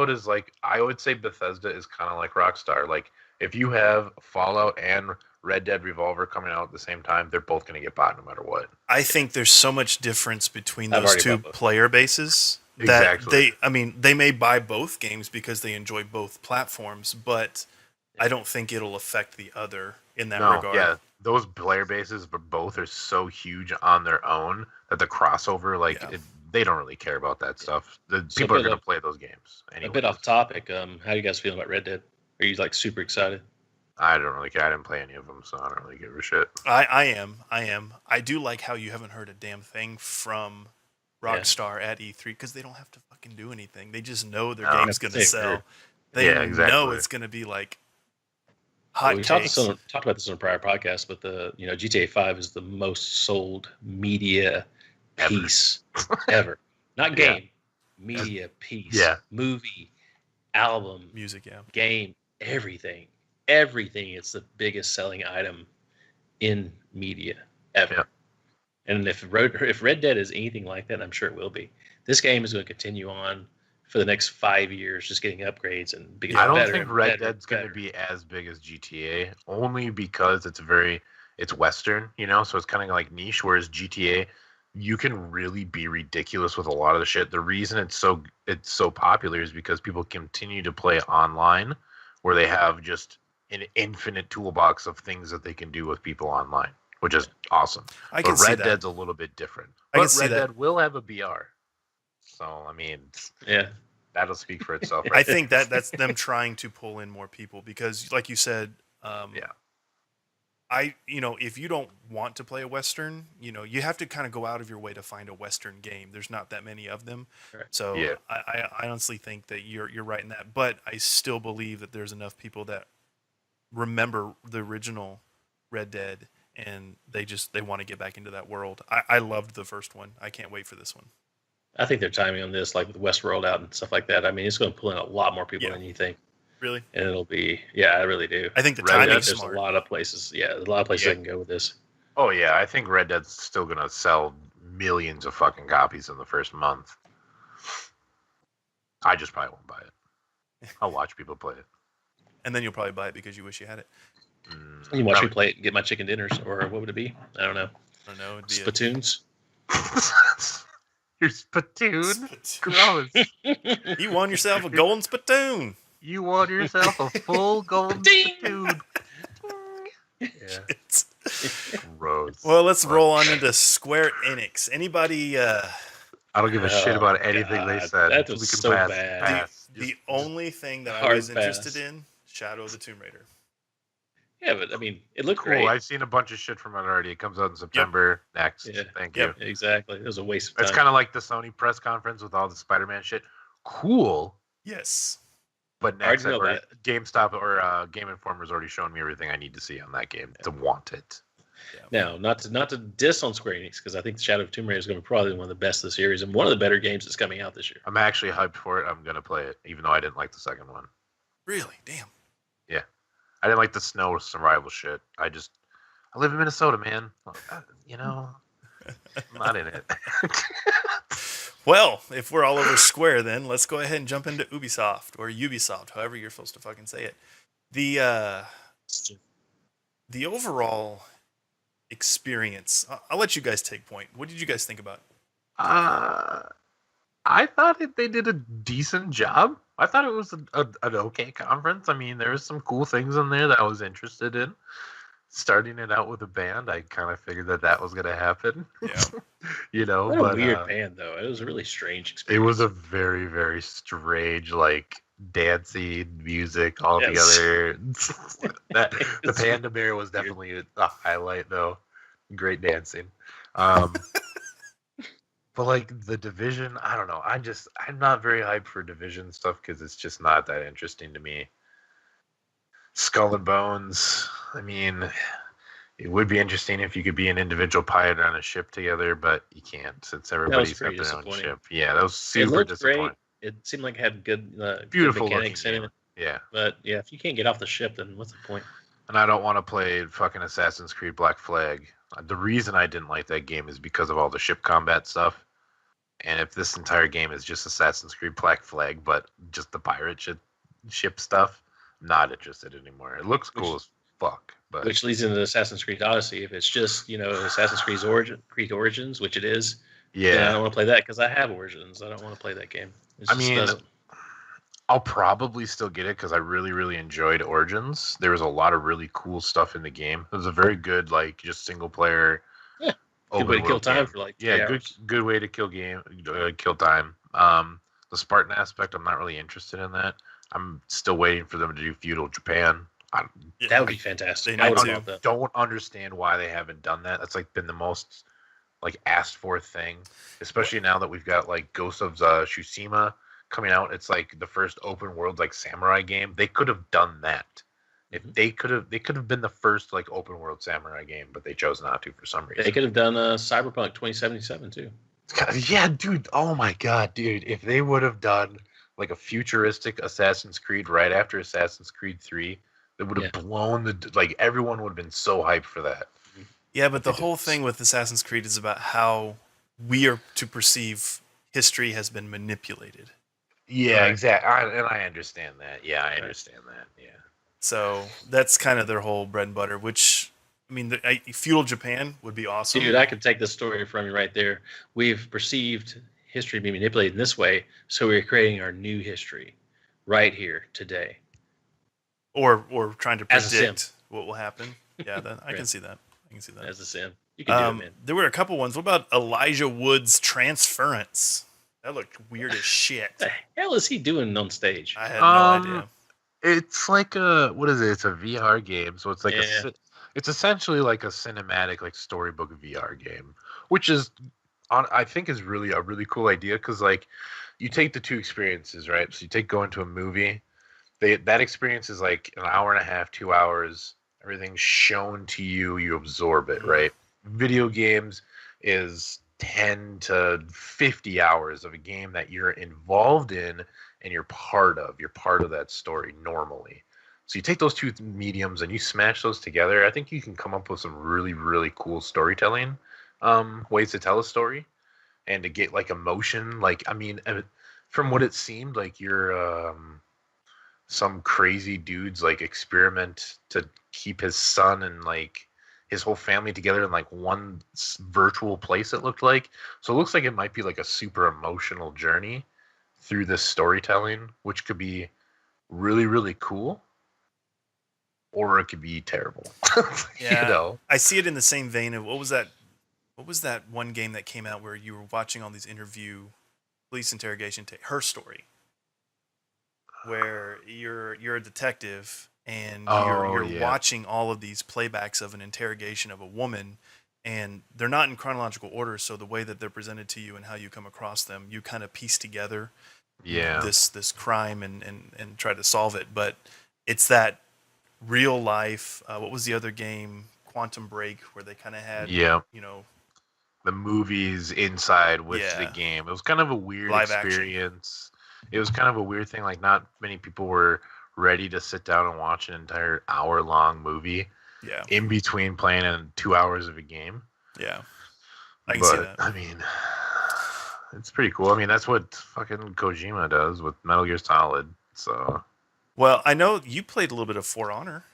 is like, I would say Bethesda is kind of like Rockstar. Like if you have Fallout and Red Dead Revolver coming out at the same time, they're both going to get bought no matter what. I think there's so much difference between I've those already two bought both. player bases that Exactly. they may buy both games because they enjoy both platforms, but I don't think it'll affect the other in that regard. Yeah, those player bases for both are so huge on their own that the crossover, like they don't really care about that stuff. People are going to play those games anyway. A bit off topic. How do you guys feel about Red Dead? Are you like super excited? I don't really care. I didn't play any of them, so I don't really give a shit. I am. I do like how you haven't heard a damn thing from Rockstar at E3 because they don't have to fucking do anything. They just know their game's going to sell. They know it's going to be like hot we cakes. talked about this on a prior podcast, but GTA 5 is the most sold media piece ever. Not game, media piece. Yeah. Movie, album, music, game, everything. Everything. It's the biggest selling item in media ever. Yeah. And if Red Dead is anything like that, I'm sure it will be. This game is going to continue on for the next 5 years, just getting upgrades and being better. I don't think Red Dead's going to be as big as GTA, only because it's Western, you know, so it's kind of like niche. Whereas GTA, you can really be ridiculous with a lot of the shit. The reason it's so popular is because people continue to play online, where they have just an infinite toolbox of things that they can do with people online, which is awesome. But Red Dead's a little bit different. But Red Dead will have a BR. So, I mean, that'll speak for itself. Right? I think that's them trying to pull in more people because, like you said, if you don't want to play a Western, you have to kind of go out of your way to find a Western game. There's not that many of them. Right. So I honestly think that you're right in that. But I still believe that there's enough people that remember the original Red Dead and they want to get back into that world. I loved the first one. I can't wait for this one. I think their timing on this, like with Westworld out and stuff like that, I mean, it's going to pull in a lot more people than you think. Really? And it'll be, I really do. I think the timing's there's smart. a lot of places. Yeah, there's a lot of places I can go with this. Oh, yeah. I think Red Dead's still going to sell millions of fucking copies in the first month. I just probably won't buy it. I'll watch people play it. And then you'll probably buy it because you wish you had it. You watch me play it and get my chicken dinners, or what would it be? I don't know. It'd be Splatoons. Your spittoon? Gross. You won yourself a golden spittoon. You won yourself a full golden spittoon. Yeah. Gross. Well, let's roll on into Square Enix. Anybody? I don't give a shit about anything they said. That was so bad. The only thing that I was interested in, Shadow of the Tomb Raider. Yeah, but I mean, it looked cool. great. I've seen a bunch of shit from it already. It comes out in September next. Yeah. Thank you. Exactly. It was a waste of time. It's kind of like the Sony press conference with all the Spider-Man shit. Cool. Yes. But next, GameStop or Game Informer's already shown me everything I need to see on that game to want it. Yeah. Now, not to diss on Square Enix, because I think Shadow of Tomb Raider is going to be probably one of the best of the series and one of the better games that's coming out this year. I'm actually hyped for it. I'm going to play it, even though I didn't like the second one. Really? Damn. Yeah. I didn't like the snow survival shit. I live in Minnesota, man. I'm not in it. Well, if we're all over Square, then let's go ahead and jump into Ubisoft or Ubisoft, however you're supposed to fucking say it. The overall experience. I'll let you guys take point. What did you guys think about it? I I thought they did a decent job. I thought it was an okay conference. I mean, there was some cool things in there that I was interested in. Starting it out with a band, I kind of figured that was going to happen. Yeah. What a But weird band, though. It was a really strange experience. it was a very, very strange, like dancing music all Yes. together. The It's- Panda Bear was definitely a highlight, though. Great dancing. But like the Division, I don't know. I'm not very hyped for Division stuff because it's just not that interesting to me. Skull and Bones. I mean, it would be interesting if you could be an individual pilot on a ship together, but you can't since everybody's got pretty their own disappointing. ship. Yeah, that was It super looked disappointing. great. It seemed like it had good Beautiful mechanics looking in game. it. Yeah. But yeah, if you can't get off the ship, then what's the point? And I don't want to play fucking Assassin's Creed Black Flag. The reason I didn't like that game is because of all the ship combat stuff. And if this entire game is just Assassin's Creed Black Flag, but just the pirate ship stuff, not interested anymore. It looks cool as fuck, but Which leads into Assassin's Creed Odyssey. If it's just Assassin's Creed Origins, which it is, then I yeah. don't want to play that because I have Origins. I don't want to play that game. It I just mean, doesn't. I'll probably still get it because I really, really enjoyed Origins. There was a lot of really cool stuff in the game. It was a very good, like, just single player. Yeah. Good open way to kill world time game. for like 3 Yeah, hours. good way to kill time. The Spartan aspect, I'm not really interested in that. I'm still waiting for them to do feudal Japan. Yeah. That would be fantastic. They I need would to. love that. Don't understand why they haven't done that. That's like been the most like asked for thing, especially now that we've got like Ghost of Tsushima coming out. It's like the first open world like samurai game. They could have done that. If they could have been the first like open world samurai game, but they chose not to for some reason. They could have done Cyberpunk 2077 too. Yeah, dude. Oh my god, dude. If they would have done like a futuristic Assassin's Creed right after Assassin's Creed 3, it would have blown like everyone would have been so hyped for that. Yeah, but the whole thing with Assassin's Creed is about how we are to perceive history has been manipulated. Yeah, Right. exactly. And I understand that. Yeah, I understand that. Yeah. So that's kind of their whole bread and butter, which, I mean, feudal Japan would be awesome. Dude, I could take this story from you right there. We've perceived history to be manipulated in this way, so we're creating our new history right here today. Or trying to As a sim. predict what will happen. Yeah, I can see that. I can see that. As a sim. You can do it, man. There were a couple ones. What about Elijah Wood's Transference? That looked weird as shit. What the hell is he doing on stage? I had no idea. It's like what is it? It's a VR game, so it's like it's essentially like a cinematic like storybook VR game, which is I think is really a really cool idea because like you take the two experiences, right? So you take going to a movie, that experience is like an hour and a half, 2 hours. Everything's shown to you, you absorb it, right? Video games is 10 to 50 hours of a game that you're involved in and you're part of that story normally. So you take those two mediums and you smash those together. I think you can come up with some really, really cool storytelling ways to tell a story and to get like emotion. Like, I mean, from what it seemed like you're some crazy dude's like experiment to keep his son and like his whole family together in like one virtual place, it looked like. So it looks like it might be like a super emotional journey through this storytelling, which could be really, really cool, or it could be terrible. Yeah, You know? I see it in the same vein of what was that one game that came out where you were watching all these police interrogation Her Story, where you're a detective and you're watching all of these playbacks of an interrogation of a woman, and they're not in chronological order, so the way that they're presented to you and how you come across them, you kind of piece together this crime and try to solve it. But it's that real life, what was the other game, Quantum Break, where they kind of had the movies inside with the game. It was kind of a weird live experience. It was kind of a weird thing. Like, not many people were ready to sit down and watch an entire hour-long movie in between playing in 2 hours of a game. Yeah, I can see that. I mean, it's pretty cool. I mean, that's what fucking Kojima does with Metal Gear Solid. So, well, I know you played a little bit of For Honor.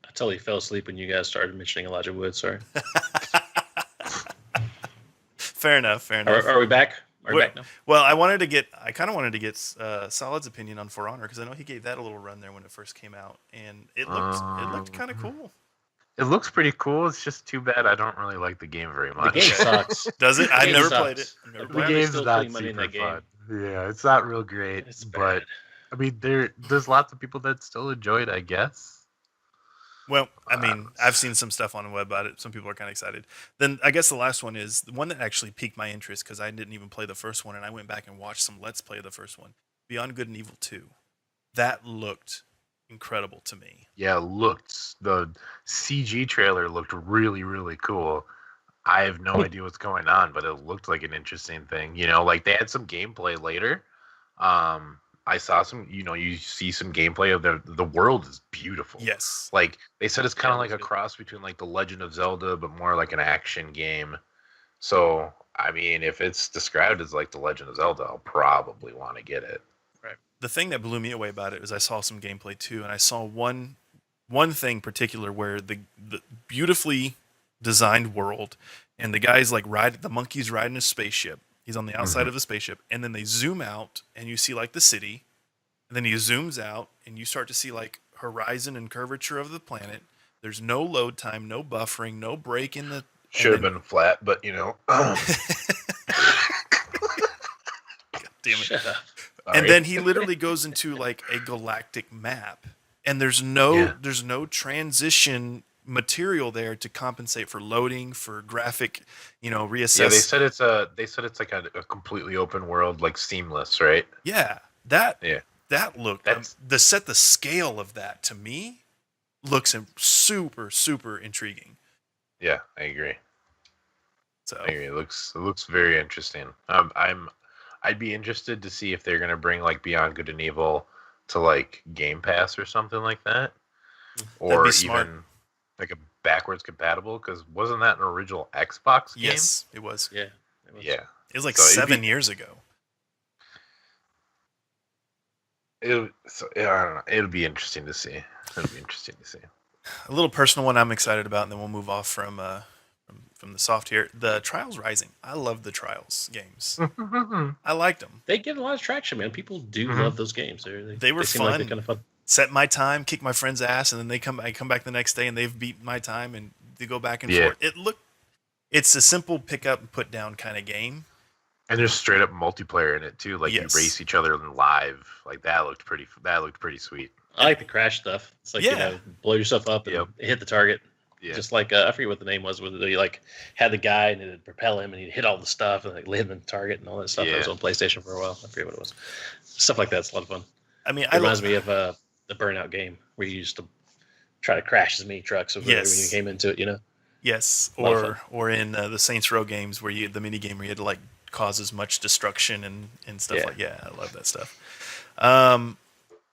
I totally fell asleep when you guys started mentioning Elijah Wood. Sorry. Fair enough. Are we back? Are you back now? Well, I kind of wanted to get Solid's opinion on For Honor because I know he gave that a little run there when it first came out, and it looked kind of cool. It looks pretty cool. It's just too bad I don't really like the game very The much. game sucks. Does it? The I've game never sucks. played it. I've never The played it. Konami's game's still not putting money in super that game. fun. Yeah, it's not real great. It's but bad. I mean, there's lots of people that still enjoy it, I guess. Well, I mean, I've seen some stuff on the web about it. Some people are kind of excited. Then I guess the last one is the one that actually piqued my interest because I didn't even play the first one, and I went back and watched some Let's Play of the first one, Beyond Good and Evil 2. That looked incredible to me. Yeah, the CG trailer looked really, really cool. I have no idea what's going on, but it looked like an interesting thing. Like they had some gameplay later. I saw some, you see some gameplay of the world is beautiful. Yes. Like they said it's kind of Yeah, like a that's good. cross between like The Legend of Zelda, but more like an action game. So, I mean, if it's described as like The Legend of Zelda, I'll probably want to get it. The thing that blew me away about it was I saw some gameplay too, and I saw one thing particular where the beautifully designed world, and the guy's like the monkey's riding a spaceship. He's on the outside of the spaceship, and then they zoom out, and you see like the city, and then he zooms out, and you start to see like horizon and curvature of the planet. There's no load time, no buffering, no break in the. Should have been flat, but Damn it. Shut up. And then he literally goes into like a galactic map, and there's no transition material there to compensate for loading, for graphic, reassess. Yeah, they said it's like a completely open world, like seamless, right? Yeah, that looked That's- the scale of that to me looks super super intriguing. Yeah, I agree. So I agree. It looks very interesting. I'd be interested to see if they're gonna bring like Beyond Good and Evil to like Game Pass or something like that, or be smart. even like a backwards compatible. Because wasn't that an original Xbox game? yes, it was. Yeah. It was. Yeah. It was like So it'd 7 years ago. I don't know. It'll be interesting to see. A little personal one I'm excited about, and then we'll move off from the soft here. The Trials Rising. I love the Trials games. I liked them. They get a lot of traction, man. People do love those games. They were seem like fun. they're kind of fun. Set my time, kick my friend's ass, and then I come back the next day and they've beat my time, and they go back and forth. It's a simple pick up and put down kind of game. And there's straight up multiplayer in it too. Like Yes. you race each other in live. Like that looked pretty sweet. I like the crash stuff. It's like blow yourself up and hit the target. Yeah. Just like I forget what the name was, where they like had the guy and it'd propel him and he'd hit all the stuff and like land the target and all that stuff. That was on PlayStation for a while. I forget what it was. Stuff like that's a lot of fun. I mean, It reminds me of the Burnout game where you used to try to crash as many trucks when you came into it. Yes, A lot of or in the Saints Row games where the mini game where you had to like cause as much destruction and stuff I love that stuff.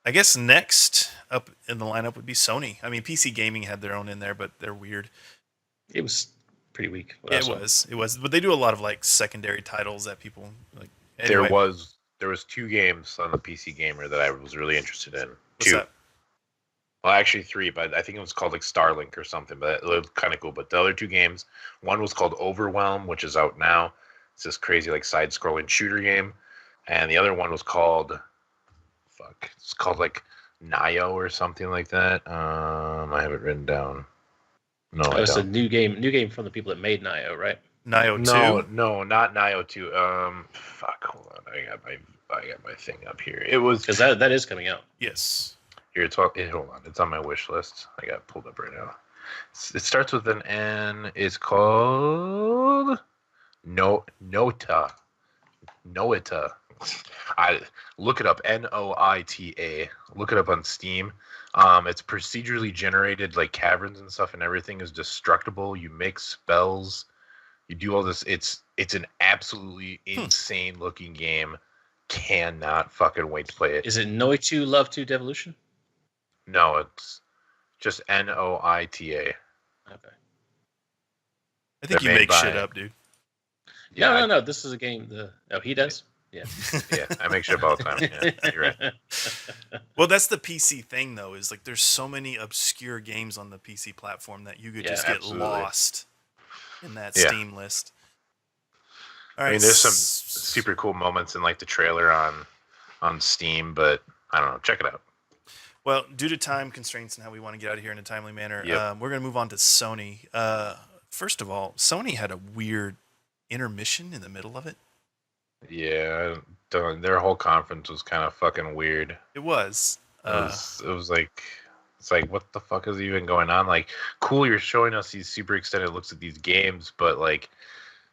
I guess next up in the lineup would be Sony. I mean, PC Gaming had their own in there, but they're weird. It was pretty weak. It was, but they do a lot of like secondary titles that people like. There Anyway, was 2 games on the PC Gamer that I was really interested in. what's 2. that? Well, actually 3, but I think it was called like Starlink or something. But it looked kind of cool. But the other 2 games, one was called Overwhelm, which is out now. It's this crazy like side-scrolling shooter game, and the other one was called it's called like Nio or something like that. I have it written down. No, I It's a don't. new game from the people that made Nio, right? Nio 2. No, not Nio 2. Hold on. I got my thing up here. It was Because that is coming out. Yes. here. Hold on. It's on my wish list. I got it pulled up right now. It starts with an N. It's called Noita. I look it up. Noita. Look it up on Steam. It's procedurally generated, like caverns and stuff, and everything is destructible. You make spells. You do all this. It's an absolutely insane looking game. Cannot fucking wait to play it. Is it Noitu Love 2 Devolution? No, it's just Noita. Okay. I think you They're made make shit by- up, dude. Yeah, No. This is a game. He does? Yeah. yeah, I make shit up all the time. Yeah, you're right. Well, that's the PC thing, though. Is like there's so many obscure games on the PC platform that you could just get absolutely. lost in that Yeah. Steam list. All right. I mean, there's some super cool moments in like the trailer on Steam, but I don't know. Check it out. Well, due to time constraints and how we want to get out of here in a timely manner, Yep. we're going to move on to Sony. First of all, Sony had a weird intermission in the middle of it. Yeah, their whole conference was kind of fucking weird. It was. It was like, it's like, what the fuck is even going on? Like, cool, you're showing us these super extended looks at these games, but like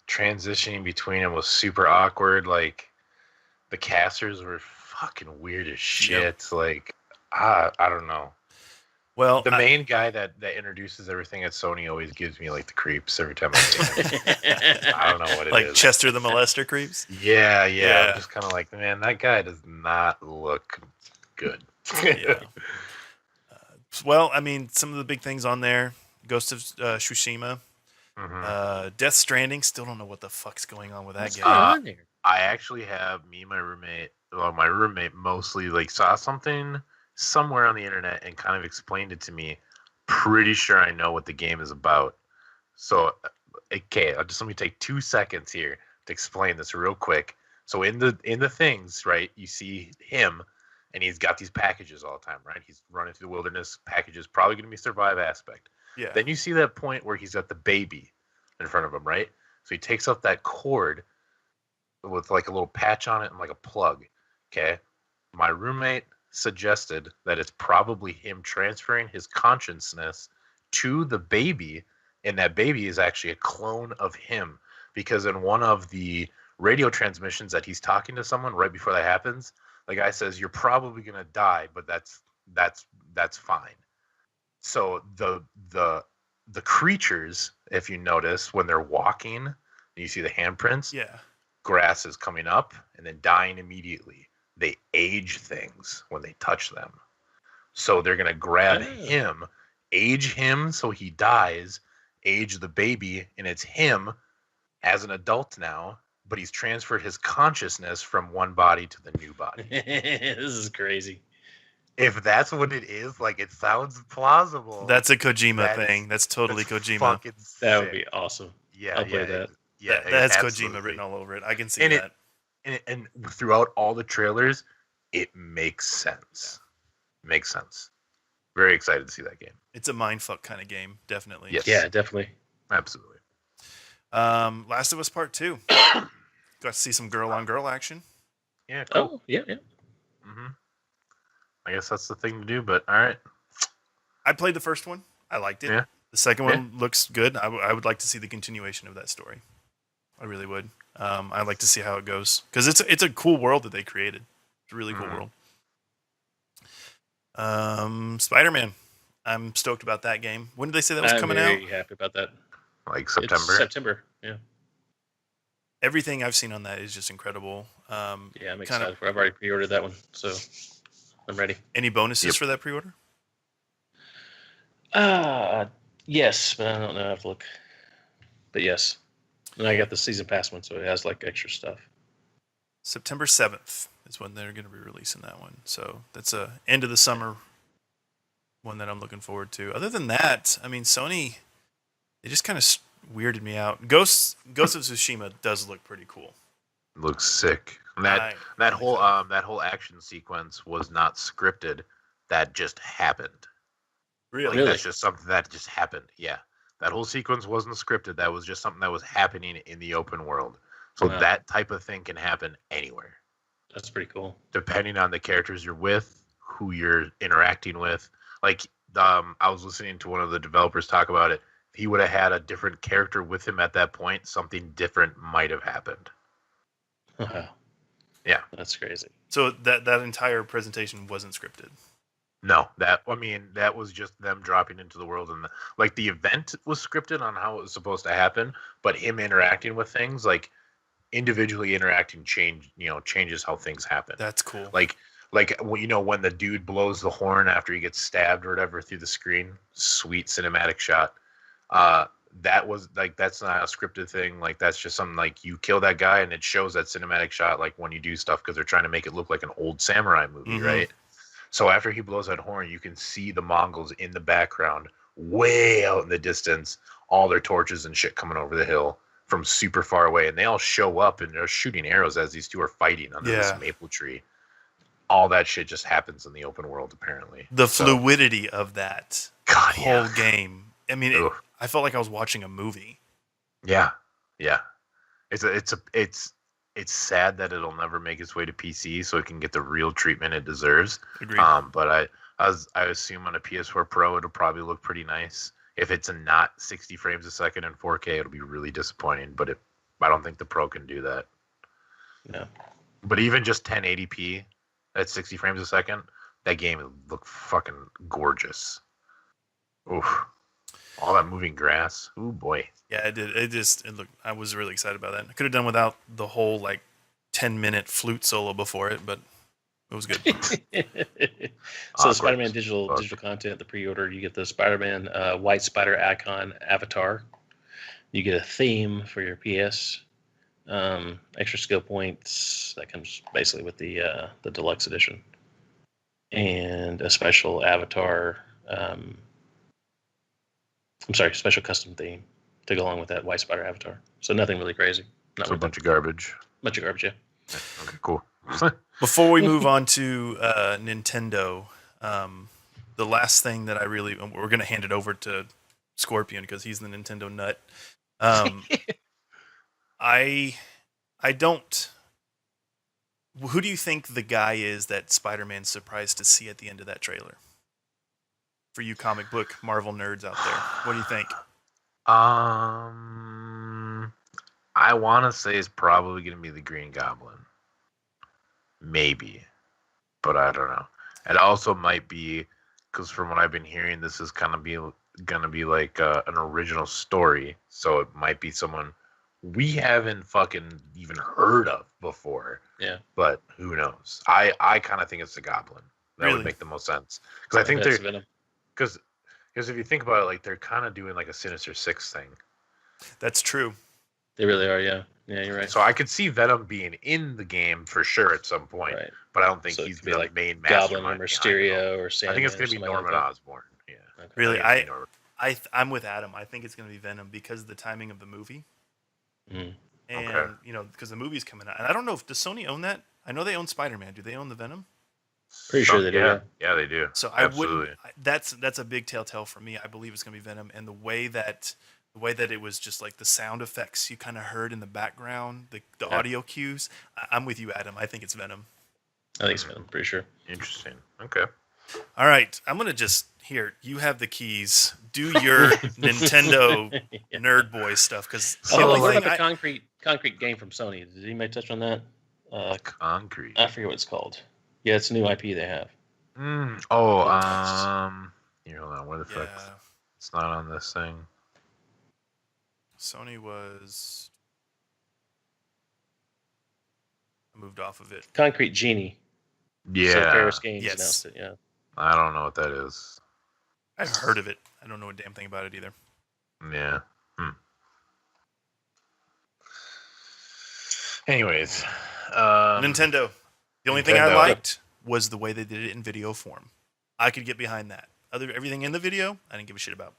transitioning between them was super awkward. Like, the casters were fucking weird as shit. Yep. Like, I don't know. Well, The main guy that introduces everything at Sony always gives me like the creeps every time I see him. I don't know what it is. like Chester the Molester creeps. Yeah. Yeah. I'm just kind of like, man, that guy does not look good. Yeah. Well, I mean, some of the big things on there: Ghost of Tsushima, Death Stranding. Still don't know what the fuck's going on with that game. on there? I actually have my roommate mostly like saw something somewhere on the internet and kind of explained it to me. Pretty sure I know what the game is about. So, okay, let me take 2 seconds here to explain this real quick. So in the things, right, you see him, and he's got these packages all the time, right? He's running through the wilderness. Packages probably going to be survive aspect. Yeah. Then you see that point where he's got the baby in front of him, right? So he takes up that cord with like a little patch on it and like a plug. Okay. My roommate suggested that it's probably him transferring his consciousness to the baby, and that baby is actually a clone of him, because in one of the radio transmissions that he's talking to someone right before that happens, the guy says, "You're probably gonna die, but that's fine." So the creatures, if you notice, when they're walking and you see the handprints, Yeah. grass is coming up and then dying immediately. They age things when they touch them. So they're going to grab him, age him so he dies, age the baby, and it's him as an adult now, but he's transferred his consciousness from one body to the new body. This is crazy. If that's what it is, like, it sounds plausible. That's a Kojima thing. That's totally Kojima. That would be awesome. Yeah, I'll play that. Yeah, That's absolutely. Kojima written all over it. I can see And that. And throughout all the trailers, it makes sense. Makes sense. Very excited to see that game. It's a mindfuck kind of game, definitely. Yes. Yeah, definitely. Absolutely. Last of Us Part 2. Got to see some girl-on-girl action. Yeah, cool. Oh, yeah. Mm-hmm. I guess that's the thing to do, but all right. I played the first one. I liked it. Yeah. The second one looks good. I would like to see the continuation of that story. I really would. I'd like to see how it goes, because it's a cool world that they created. It's a really cool world. Spider-Man. I'm stoked about that game. When did they say that was coming out? I'm very happy about that. Like September? It's September, yeah. Everything I've seen on that is just incredible. Yeah, I'm excited for it. I've already pre-ordered that one, so I'm ready. Any bonuses for that pre-order? Yes, but I don't know. I have to look. But yes. And I got the season pass one, so it has like extra stuff. September 7th is when they're going to be releasing that one. So that's a end of the summer one that I'm looking forward to. Other than that, I mean, Sony, they just kind of weirded me out. Ghost of Tsushima does look pretty cool. Looks sick. And that whole action sequence was not scripted. That just happened. Really? Like, that's just something that just happened. Yeah. That whole sequence wasn't scripted. That was just something that was happening in the open world. So that type of thing can happen anywhere. That's pretty cool. Depending on the characters you're with, who you're interacting with. Like, I was listening to one of the developers talk about it. If he would have had a different character with him at that point, something different might have happened. Wow. Yeah. That's crazy. So that entire presentation wasn't scripted? No, that was just them dropping into the world, and the event was scripted on how it was supposed to happen, but him interacting with things, like individually interacting changes how things happen. That's cool. Like when the dude blows the horn after he gets stabbed or whatever through the screen, sweet cinematic shot. That was like, that's not a scripted thing. Like, that's just something, like, you kill that guy and it shows that cinematic shot, like when you do stuff, because they're trying to make it look like an old samurai movie, right? So after he blows that horn, you can see the Mongols in the background, way out in the distance, all their torches and shit coming over the hill. from super far away, and they all show up and they're shooting arrows as these two are fighting under this maple tree. All that shit just happens in the open world, apparently. The fluidity of that whole game. I mean, I felt like I was watching a movie. Yeah, yeah. It's sad that it'll never make its way to PC, so it can get the real treatment it deserves. Agreed. But I assume on a PS4 Pro it'll probably look pretty nice. If it's not 60 frames a second in 4K, it'll be really disappointing. But I don't think the Pro can do that. No. But even just 1080p at 60 frames a second, that game would look fucking gorgeous. Oof. All that moving grass. Ooh, boy. Yeah, it did. It looked. I was really excited about that. I could have done without the whole 10-minute flute solo before it, but it was good. So the Spider-Man digital content, the pre-order, you get the Spider-Man White Spider Icon avatar. You get a theme for your PS. Extra skill points that comes basically with the deluxe edition, and a special avatar. Special custom theme to go along with that White Spider avatar. So nothing really crazy. Not a bunch of garbage. Bunch of garbage, yeah. Okay, cool. Before we move on to Nintendo, the last thing that we're going to hand it over to Scorpion because he's the Nintendo nut. I don't. Who do you think the guy is that Spider-Man's surprised to see at the end of that trailer? For you comic book Marvel nerds out there, what do you think? I want to say it's probably going to be the Green Goblin. Maybe. But I don't know. It also might be, because from what I've been hearing, this is going to be like an original story. So it might be someone we haven't fucking even heard of before. Yeah. But who knows? I kind of think it's the Goblin. That would make the most sense. Because I think they're... Venom. Because if you think about it, they're kind of doing like a Sinister Six thing. That's true. They really are, yeah. Yeah, you're right. So I could see Venom being in the game for sure at some point, but I don't think he's the like main Goblin mastermind or Mysterio or Sandman. I think it's going to be Norman Osborn. Yeah. Okay. Really, I'm with Adam. I think it's going to be Venom because of the timing of the movie. Mm. And because the movie's coming out, and I don't know does Sony own that? I know they own Spider-Man. Do they own the Venom? Pretty sure they do. Yeah, they do. So I wouldn't. That's a big telltale for me. I believe it's going to be Venom, and the way that it was just like the sound effects you kind of heard in the background, the audio cues. I'm with you, Adam. I think it's Venom. I think it's Venom. Pretty sure. Interesting. Okay. All right, I'm gonna here. You have the keys. Do your Nintendo nerd boy stuff because what about the concrete game from Sony? Did anybody touch on that? Concrete. I forget what it's called. Yeah, it's a new IP they have. Here, hold on. Where the fuck? It's not on this thing. Sony was. I moved off of it. Concrete Genie. Yeah. So Paris Games announced it. Yeah. I don't know what that is. I've heard of it. I don't know a damn thing about it either. Yeah. Anyways, Nintendo. The only thing I liked was the way they did it in video form. I could get behind that. Everything in the video, I didn't give a shit about.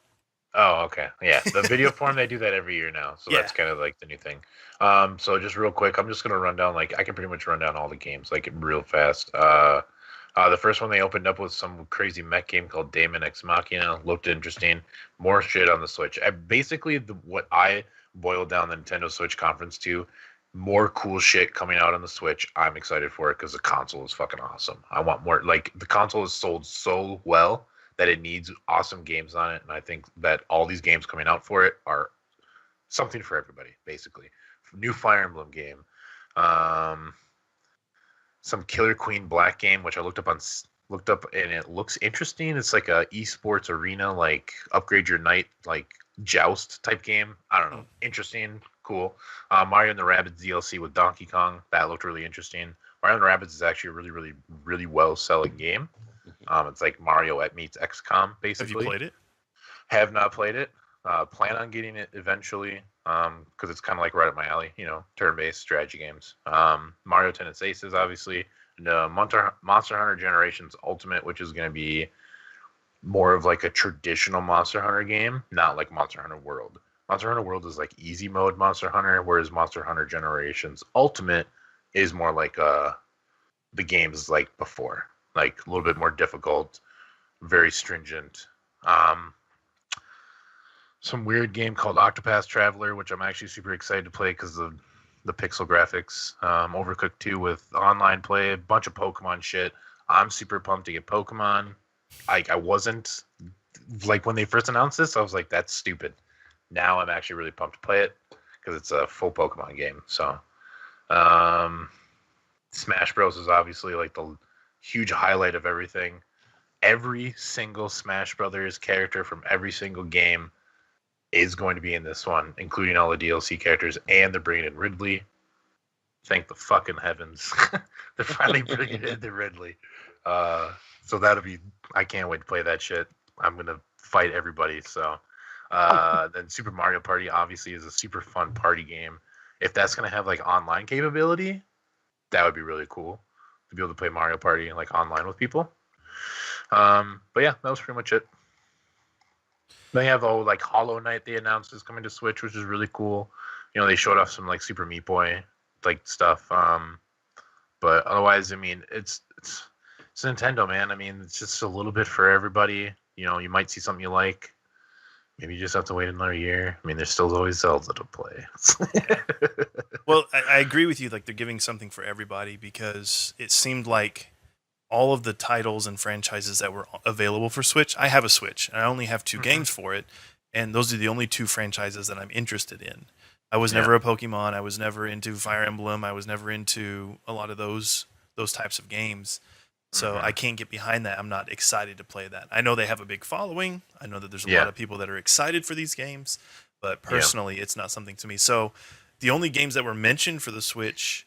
Oh, okay. Yeah, the video form, they do that every year now. So that's kind of like the new thing. So just real quick, I'm just going to run down, I can pretty much run down all the games, real fast. The first one they opened up was some crazy mech game called Daemon Ex Machina. Looked interesting. More shit on the Switch. Basically, what I boiled down the Nintendo Switch conference to, more cool shit coming out on the Switch. I'm excited for it because the console is fucking awesome. I want more. The console is sold so well that it needs awesome games on it, and I think that all these games coming out for it are something for everybody, basically. New Fire Emblem game. Some Killer Queen Black game, which I looked up and it looks interesting. It's like a esports arena, upgrade your knight, joust type game. I don't know. Interesting. Cool. Mario and the Rabbids DLC with Donkey Kong. That looked really interesting. Mario and the Rabbids is actually a really, really, really well-selling game. It's like Mario meets XCOM, basically. Have you played it? Have not played it. Plan on getting it eventually because it's kind of right up my alley, turn-based strategy games. Mario Tennis Aces, obviously. Monster Hunter Generations Ultimate, which is going to be more of a traditional Monster Hunter game, not like Monster Hunter World. Monster Hunter World is like easy mode Monster Hunter, whereas Monster Hunter Generations Ultimate is more like the games like before, like a little bit more difficult, very stringent. Um, some weird game called Octopath Traveler, which I'm actually super excited to play because of the pixel graphics. Overcooked 2 with online play, a bunch of Pokemon shit. I'm super pumped to get Pokemon. I wasn't like when they first announced this, I was like, that's stupid. Now I'm actually really pumped to play it because it's a full Pokemon game. So, Smash Bros is obviously like the huge highlight of everything. Every single Smash Brothers character from every single game is going to be in this one, including all the DLC characters, and they're bringing in Ridley. Thank the fucking heavens. They're finally bringing in the Ridley. So that'll be, I can't wait to play that shit. I'm going to fight everybody. So then Super Mario Party obviously is a super fun party game. If that's going to have like online capability, that would be really cool to be able to play Mario Party like online with people. But yeah, that was pretty much it. They have like Hollow Knight they announced is coming to Switch, which is really cool. You know, they showed off some like Super Meat Boy like stuff. But otherwise, I mean, it's Nintendo, man. I mean, it's just a little bit for everybody. You know, you might see something you like. Maybe you just have to wait another year. I mean, there's still always Zelda to play. Well, I agree with you. Like, they're giving something for everybody because it seemed like all of the titles and franchises that were available for Switch. I have a Switch, and I only have 2 games for it, and those are the only 2 franchises that I'm interested in. I was never a Pokemon. I was never into Fire Emblem. I was never into a lot of those types of games. So I can't get behind that. I'm not excited to play that. I know they have a big following. I know that there's a lot of people that are excited for these games, but personally, it's not something to me. So the only games that were mentioned for the Switch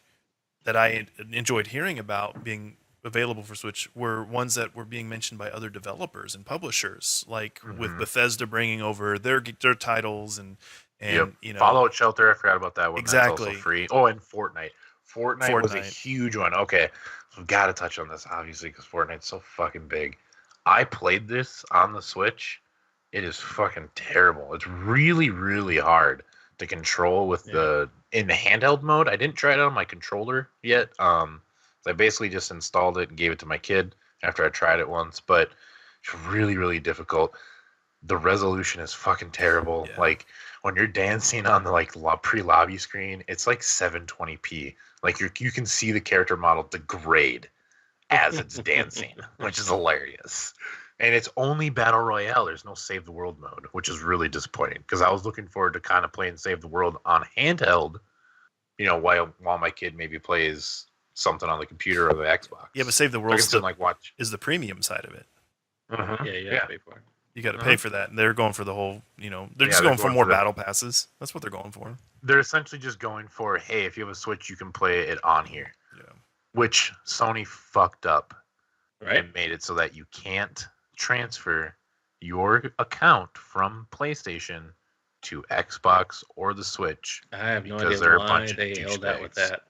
that I enjoyed hearing about being available for Switch were ones that were being mentioned by other developers and publishers, like with Bethesda bringing over their titles and you know, Fallout Shelter, I forgot about that one. Exactly. That's also free. Oh, and Fortnite. Fortnite was a huge one. Okay, so we've got to touch on this obviously because Fortnite's so fucking big. I played this on the Switch. It is fucking terrible. It's really, really hard to control with in the handheld mode. I didn't try it on my controller yet. So I basically just installed it and gave it to my kid after I tried it once, but it's really, really difficult. The resolution is fucking terrible. Yeah. Like when you're dancing on the like pre-lobby screen, it's like 720p. Like you can see the character model degrade as it's dancing, which is hilarious. And it's only battle royale. There's no save the world mode, which is really disappointing because I was looking forward to kind of playing save the world on handheld. You know, while my kid maybe plays something on the computer or the Xbox. Yeah, but Save the World so like watch is the premium side of it. Yeah, you have to pay for it. You got to pay for that. And they're going for the whole, you know, they're just going for more battle passes. That's what they're going for. They're essentially just going for, hey, if you have a Switch, you can play it on here. Yeah. Which Sony fucked up. Right. And made it so that you can't transfer your account from PlayStation to Xbox or the Switch. I have no idea why they held out with that.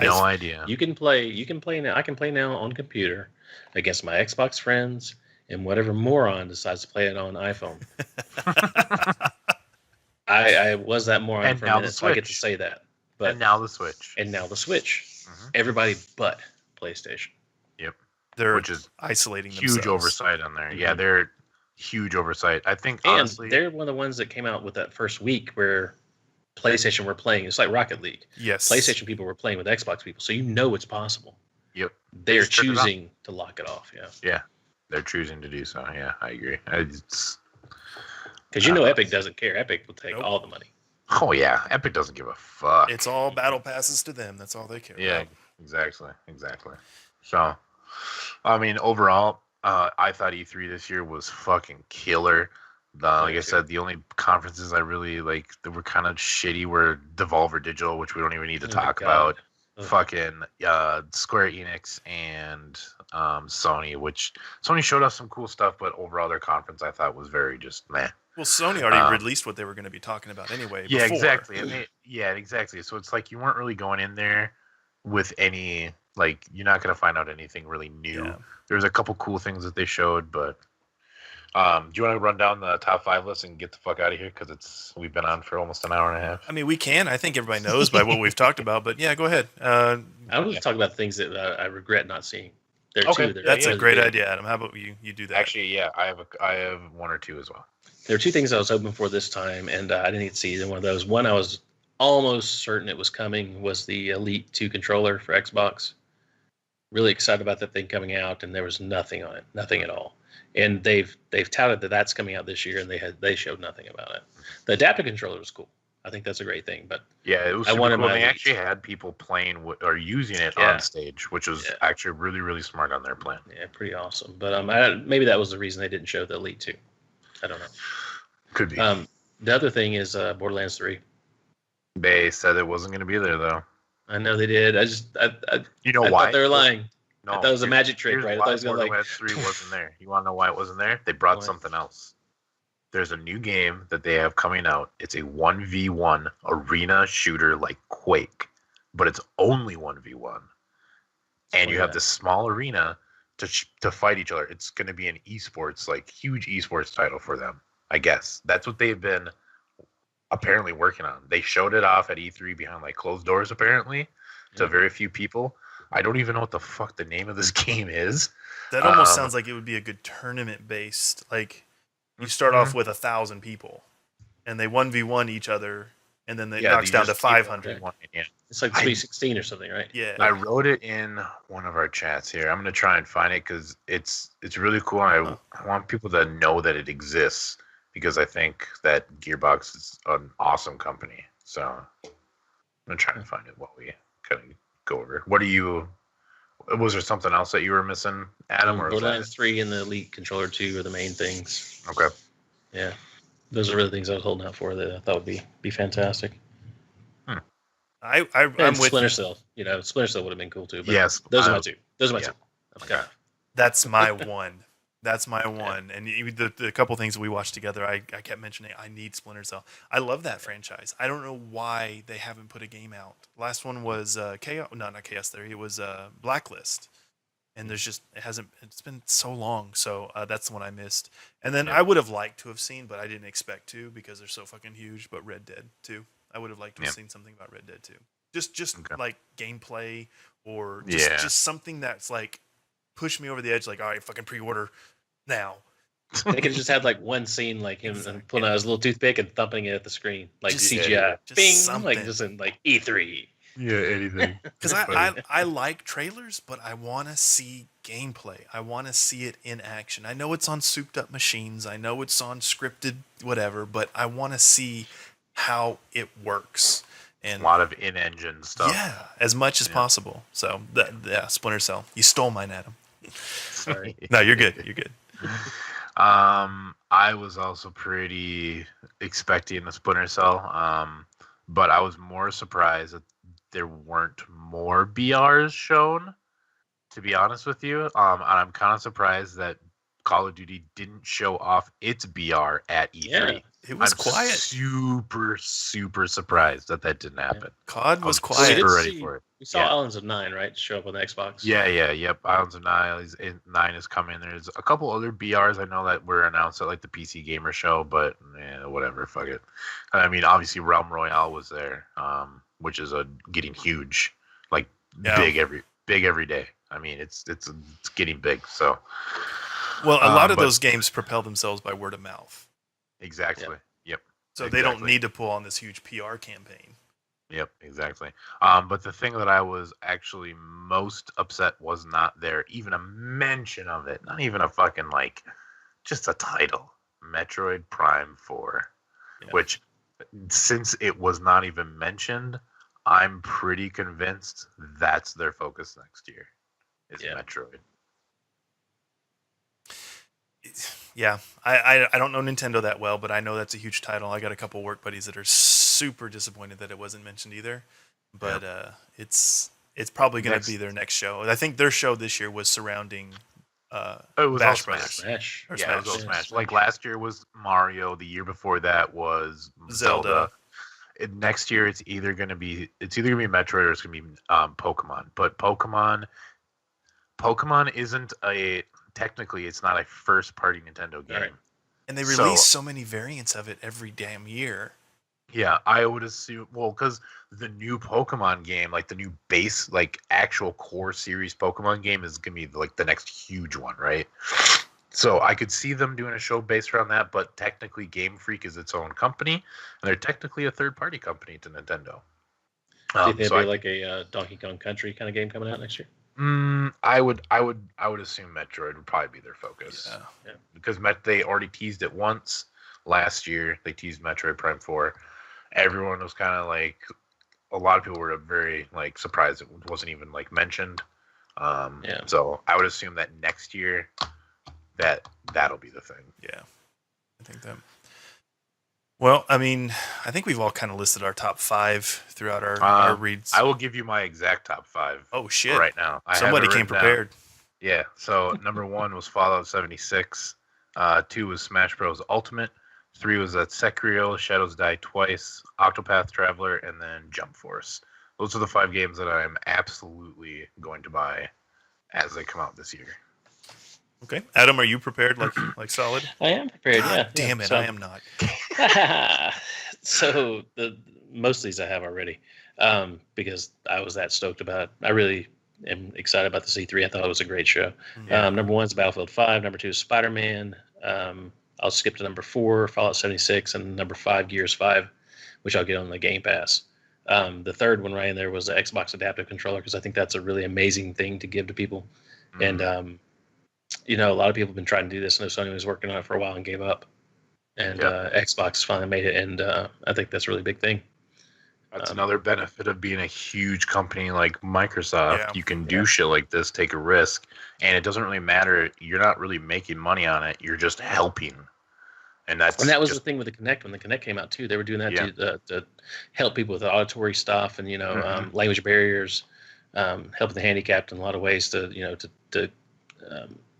No idea. You can play now. I can play now on computer against my Xbox friends and whatever moron decides to play it on iPhone. I was that moron and for a minute, so I get to say that. But and now the Switch. Everybody but PlayStation. Yep. Which is isolating huge themselves. Oversight on there. Yeah, they're huge oversight. I think and honestly, they're one of the ones that came out with that first week where PlayStation were playing. It's like Rocket League. Yes. PlayStation people were playing with Xbox people, so you know it's possible. Yep. They're choosing to lock it off. Yeah. Yeah. They're choosing to do so. Yeah, I agree. Because you know Epic doesn't care. Epic will take all the money. Oh yeah, Epic doesn't give a fuck. It's all battle passes to them. That's all they care about. Exactly. So, I mean, overall, I thought E3 this year was fucking killer. Like I said, the only conferences I really like that were kind of shitty were Devolver Digital, which we don't even need to talk about. Fucking Square Enix and Sony, which Sony showed us some cool stuff, but overall their conference I thought was very just meh. Well, Sony already released what they were going to be talking about anyway. Yeah, before. Exactly. Exactly. So it's like you weren't really going in there with any, like, you're not going to find out anything really new. Yeah. There's a couple cool things that they showed, but Do you want to run down the top 5 list and get the fuck out of here? Because we've been on for almost an hour and a half. I mean, we can. I think everybody knows by what we've talked about, but yeah, go ahead. I want to talk about things that I regret not seeing. There are Okay. two. That are That's a really great big. idea, Adam. How about you do that? Actually, yeah, I have one or two as well. There are two things I was hoping for this time, and I didn't get to see either one of those. One, I was almost certain it was coming, was the Elite 2 controller for Xbox. Really excited about that thing coming out, and there was nothing on it, nothing at all. And they've touted that that's coming out this year, and they showed nothing about it. The adaptive controller was cool. I think that's a great thing, but Yeah, it was I super wanted cool. my They Elite. actually had people playing or using it Yeah. on stage, which was Yeah. actually really, really smart on their plan. yeah, pretty awesome. But maybe that was the reason they didn't show the Elite 2. I don't know. Could be. The other thing is Borderlands 3. They said it wasn't going to be there, though. I know they did. I You know I why? thought they were lying. No, I thought it was a here- magic trick, here's right? I why thought it was gonna like Borderlands 3 wasn't there. You want to know why it wasn't there? They brought Why? something else. There's a new game that they have coming out. It's a 1v1 arena shooter like Quake, but it's only 1v1. And you have this small arena to fight each other. It's going to be an esports, like huge esports title for them, I guess. That's what they've been apparently working on. They showed it off at E3 behind like closed doors, apparently, to Yeah. very few people. I don't even know what the fuck the name of this game is. That almost sounds like it would be a good tournament based. Like you start off with 1,000 people, and they 1v1 each other, and then it knocks you down to just keep 500. Yeah. it's like 316 or something, right? Yeah. I wrote it in one of our chats here. I'm gonna try and find it because it's really cool. And I want people to know that it exists because I think that Gearbox is an awesome company. So I'm gonna try and find it while we kind of go over. What do you? Was there something else that you were missing, Adam? Or was Borderlands that- 3 and the Elite controller 2 are the main things. Okay. Yeah, those are really things I was holding out for that I thought would be fantastic. I'm And with Splinter you. Cell, Splinter Cell would have been cool too. But Yes. those are my two. Those are my yeah. two. Okay. That's my one. That's my one. And the couple things that we watched together, I kept mentioning I need Splinter Cell. I love that franchise. I don't know why they haven't put a game out. Last one was Chaos. No, not Chaos Theory. It was Blacklist. And it's been so long. So that's the one I missed. And then I would have liked to have seen, but I didn't expect to because they're so fucking huge. But Red Dead 2. I would have liked to have seen something about Red Dead 2. Just like gameplay or just something that's like push me over the edge. Like, all right, fucking pre-order now. They could have just had like one scene, like him pulling out his little toothpick and thumping it at the screen, like Just- CGI. just Bing, something. like just in like E3. Yeah, anything. Because I like trailers, but I want to see gameplay. I want to see it in action. I know it's on souped up machines. I know it's on scripted whatever, but I want to see how it works. And A lot of in-engine stuff. yeah, as much as possible. So Splinter Cell. You stole mine, Adam. Sorry. No, you're good. You're good. I was also pretty expecting a Splinter Cell, but I was more surprised that there weren't more BRs shown, to be honest with you. And I'm kind of surprised that Call of Duty didn't show off its BR at E3. Yeah. It was I'm quiet. super surprised that didn't happen. COD I was We quiet. did super ready see- for it. We saw Yeah. Islands of Nine, right? Show up on the Xbox. Yep. Islands of Nine is coming. There's a couple other BRs I know that were announced at like the PC Gamer Show, but whatever, fuck it. I mean, obviously Realm Royale was there, which is getting huge, like big every day. I mean, it's getting big. So Well, a lot of but- those games propel themselves by word of mouth. exactly. Yep. So they don't Exactly. need to pull on this huge PR campaign. Yep, exactly. But the thing that I was actually most upset was not there even a mention of it. Not even a fucking just a title. Metroid Prime 4. Yeah. Which, since it was not even mentioned, I'm pretty convinced that's their focus next year. Is Yeah. Metroid. Yeah, I don't know Nintendo that well, but I know that's a huge title. I got a couple work buddies that are super disappointed that it wasn't mentioned either. But it's probably going to be their next show. I think their show this year was surrounding It was Bash all Brothers. Smash. Or Yeah, it was all Smash. Smash. Like last year was Mario. The year before that was Zelda. Next year it's either gonna be Metroid or it's gonna be Pokemon. But Pokemon isn't technically it's not a first party Nintendo game. Right. And they release so many variants of it every damn year. Yeah, I would assume. Well, because the new Pokemon game, like the new base, like actual core series Pokemon game, is gonna be like the next huge one, right? So I could see them doing a show based around that, but technically Game Freak is its own company, and they're technically a third-party company to Nintendo. Do you think there'd be like a Donkey Kong Country kind of game coming out next year? I would assume Metroid would probably be their focus. Yeah. Because they already teased it once last year. They teased Metroid Prime 4. Everyone was kind of like, a lot of people were very like surprised it wasn't even like mentioned. So I would assume that next year that'll be the thing. Yeah, I think that. Well, I mean, I think we've all kind of listed our top 5 throughout our reads. I will give you my exact top 5. Oh shit! Right now, Somebody came prepared. Down. Yeah. So number 1 was Fallout 76. 2 was Smash Bros. Ultimate. 3 was Sekiro, Shadows Die Twice, Octopath Traveler, and then Jump Force. Those are the 5 games that I'm absolutely going to buy as they come out this year. Okay, Adam, are you prepared? Like solid? I am prepared. God damn it, I am not. So most of these I have already, because I was that stoked about it. I really am excited about the C3. I thought it was a great show. Yeah. Number 1 is Battlefield 5. Number 2 is Spider-Man. I'll skip to number 4, Fallout 76, and number 5, Gears 5, which I'll get on the Game Pass. The third one right in there was the Xbox Adaptive Controller, because I think that's a really amazing thing to give to people. Mm-hmm. And a lot of people have been trying to do this. I know Sony was working on it for a while and gave up. And Xbox finally made it, and I think that's a really big thing. That's another benefit of being a huge company like Microsoft. Yeah. You can do shit like this, take a risk, and it doesn't really matter. You're not really making money on it. You're just helping. And that was the thing with the Kinect. When the Kinect came out too, they were doing that to help people with auditory stuff and language barriers, helping the handicapped in a lot of ways to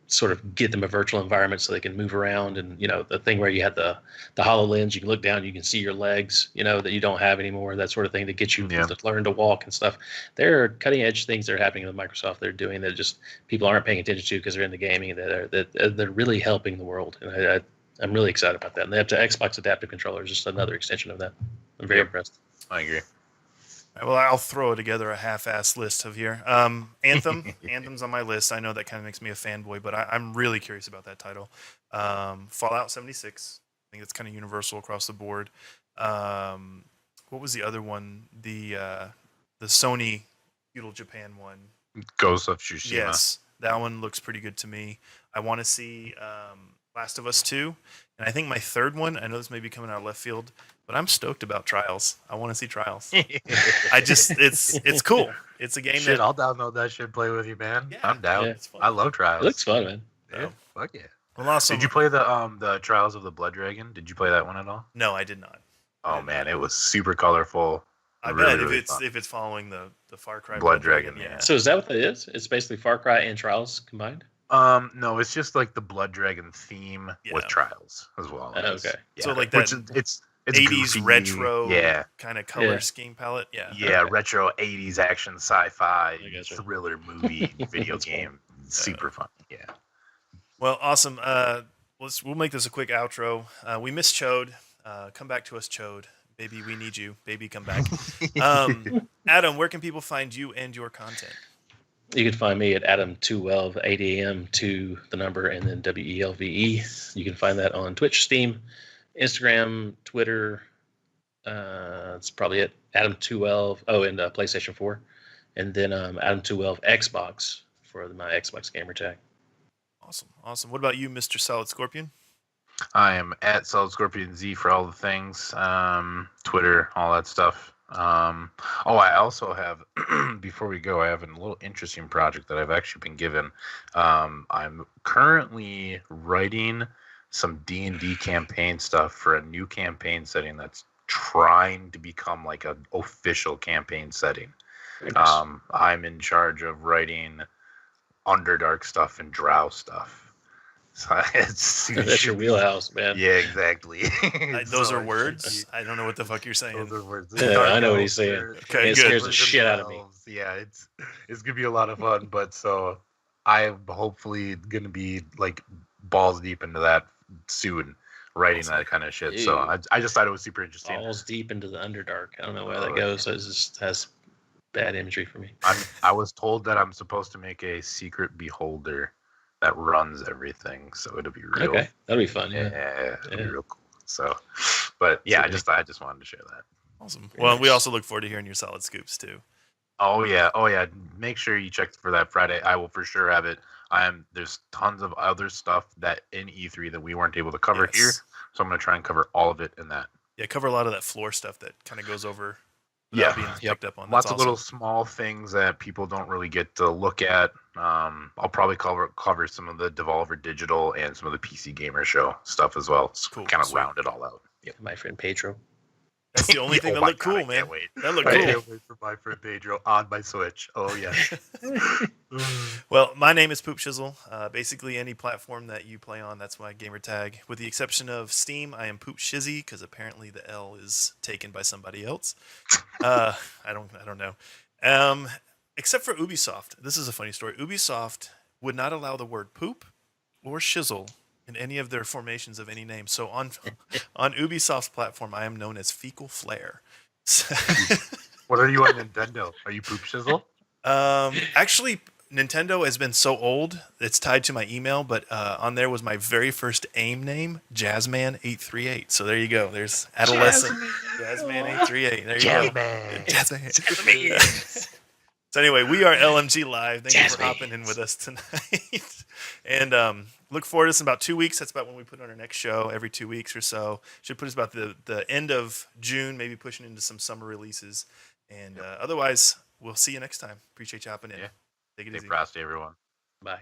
sort of get them a virtual environment so they can move around. And the thing where you had the HoloLens, you can look down, you can see your legs, that you don't have anymore, that sort of thing, to get you to learn to walk and stuff. There are cutting edge things that are happening with Microsoft they're doing that just people aren't paying attention to because they're in the gaming, that they're really helping the world. And I'm really excited about that. And the Xbox Adaptive Controller is just another extension of that. I'm very impressed. I agree. Well, I'll throw together a half-assed list of here. Anthem. Anthem's on my list. I know that kind of makes me a fanboy, but I'm really curious about that title. Fallout 76. I think it's kind of universal across the board. What was the other one? The Sony Feudal Japan one. Ghost of Tsushima. Yes, that one looks pretty good to me. I want to see Last of Us 2. And I think my third one, I know this may be coming out of left field, but I'm stoked about Trials. I want to see Trials. It's cool. It's a game I'll download that shit, play with you, man. Yeah, I'm down. Yeah, I love Trials. It looks fun, man. Yeah, fuck yeah. Well, awesome. Did you play the Trials of the Blood Dragon? Did you play that one at all? No, I did not. Oh man, it was super colorful. I bet if it's following the Far Cry Blood Dragon, yeah. So is that what that is? It's basically Far Cry and Trials combined? No, it's just like the Blood Dragon theme with Trials as well. Okay. Yeah. So like that it's 80s goofy, retro kind of color scheme palette. Retro 80s action sci-fi thriller movie video game. Super fun. Yeah. Well, awesome. We'll make this a quick outro. We miss Chode. Come back to us, Chode. Baby, we need you. Baby, come back. Adam, where can people find you and your content? You can find me at Adam2Welv, 8 a.m. to the number, and then WELVE. You can find that on Twitch, Steam, Instagram, Twitter. That's probably it. Adam2Welv. Oh, and PlayStation 4. And then Adam2Welv Xbox for my Xbox gamer tag. Awesome. What about you, Mr. Solid Scorpion? I am at Solid Scorpion Z for all the things. Twitter, all that stuff. I also have, before we go, I have a little interesting project that I've actually been given. I'm currently writing some D&D campaign stuff for a new campaign setting that's trying to become like an official campaign setting. Nice. I'm in charge of writing Underdark stuff and Drow stuff. So that's your wheelhouse, man. Yeah, exactly. Those are words? I don't know what the fuck you're saying. Those are words. Yeah, I know what he's saying. Okay, it scares the shit out of me. Yeah, it's gonna be a lot of fun. But so I'm hopefully gonna be like balls deep into that soon. writing Awesome. that kind of shit. So I just thought it was super interesting. Falls deep into the Underdark. I don't know where that goes. It just has bad imagery for me. I was told that I'm supposed to make a secret beholder that runs everything, so it'll be real. Okay, that'll be fun. Yeah, it'll be real cool. So, but yeah, I just wanted to share that. Awesome. Very Well, we nice. also look forward to hearing your solid scoops too. Oh yeah. Make sure you check for that Friday. I will for sure have it. There's tons of other stuff that in E3 that we weren't able to cover here, so I'm gonna try and cover all of it in that. Yeah, cover a lot of that floor stuff that kind of goes over. Yeah, being picked up on. Lots That's of little small things that people don't really get to look at. I'll probably cover some of the Devolver Digital and some of the PC Gamer Show stuff as well. Cool, Kind of sweet. round it all out. Yeah, my friend Pedro. That's the only thing that looked cool, man. Wait. That looked I cool. can't wait for my friend Pedro on my Switch. Oh yeah. Well, my name is Poop Shizzle. Basically, any platform that you play on, that's my gamer tag. With the exception of Steam, I am Poop Shizzy because apparently the L is taken by somebody else. I don't know. Except for Ubisoft. This is a funny story. Ubisoft would not allow the word poop or shizzle in any of their formations of any name. So on Ubisoft's platform, I am known as Fecal Flare. What are you on Nintendo? Are you Poop Shizzle? Actually, Nintendo has been so old, it's tied to my email, but on there was my very first AIM name, Jazzman838. So there you go. There's adolescent Jazzman838. There you go. Jazzman. So anyway, we are LMG Live. Thank you for hopping in with us tonight. And look forward to this in about 2 weeks. That's about when we put on our next show, every 2 weeks or so. Should put us about the end of June, maybe pushing into some summer releases. And otherwise, we'll see you next time. Appreciate you hopping in. Yeah. Take it Stay easy. frosty, everyone. Bye.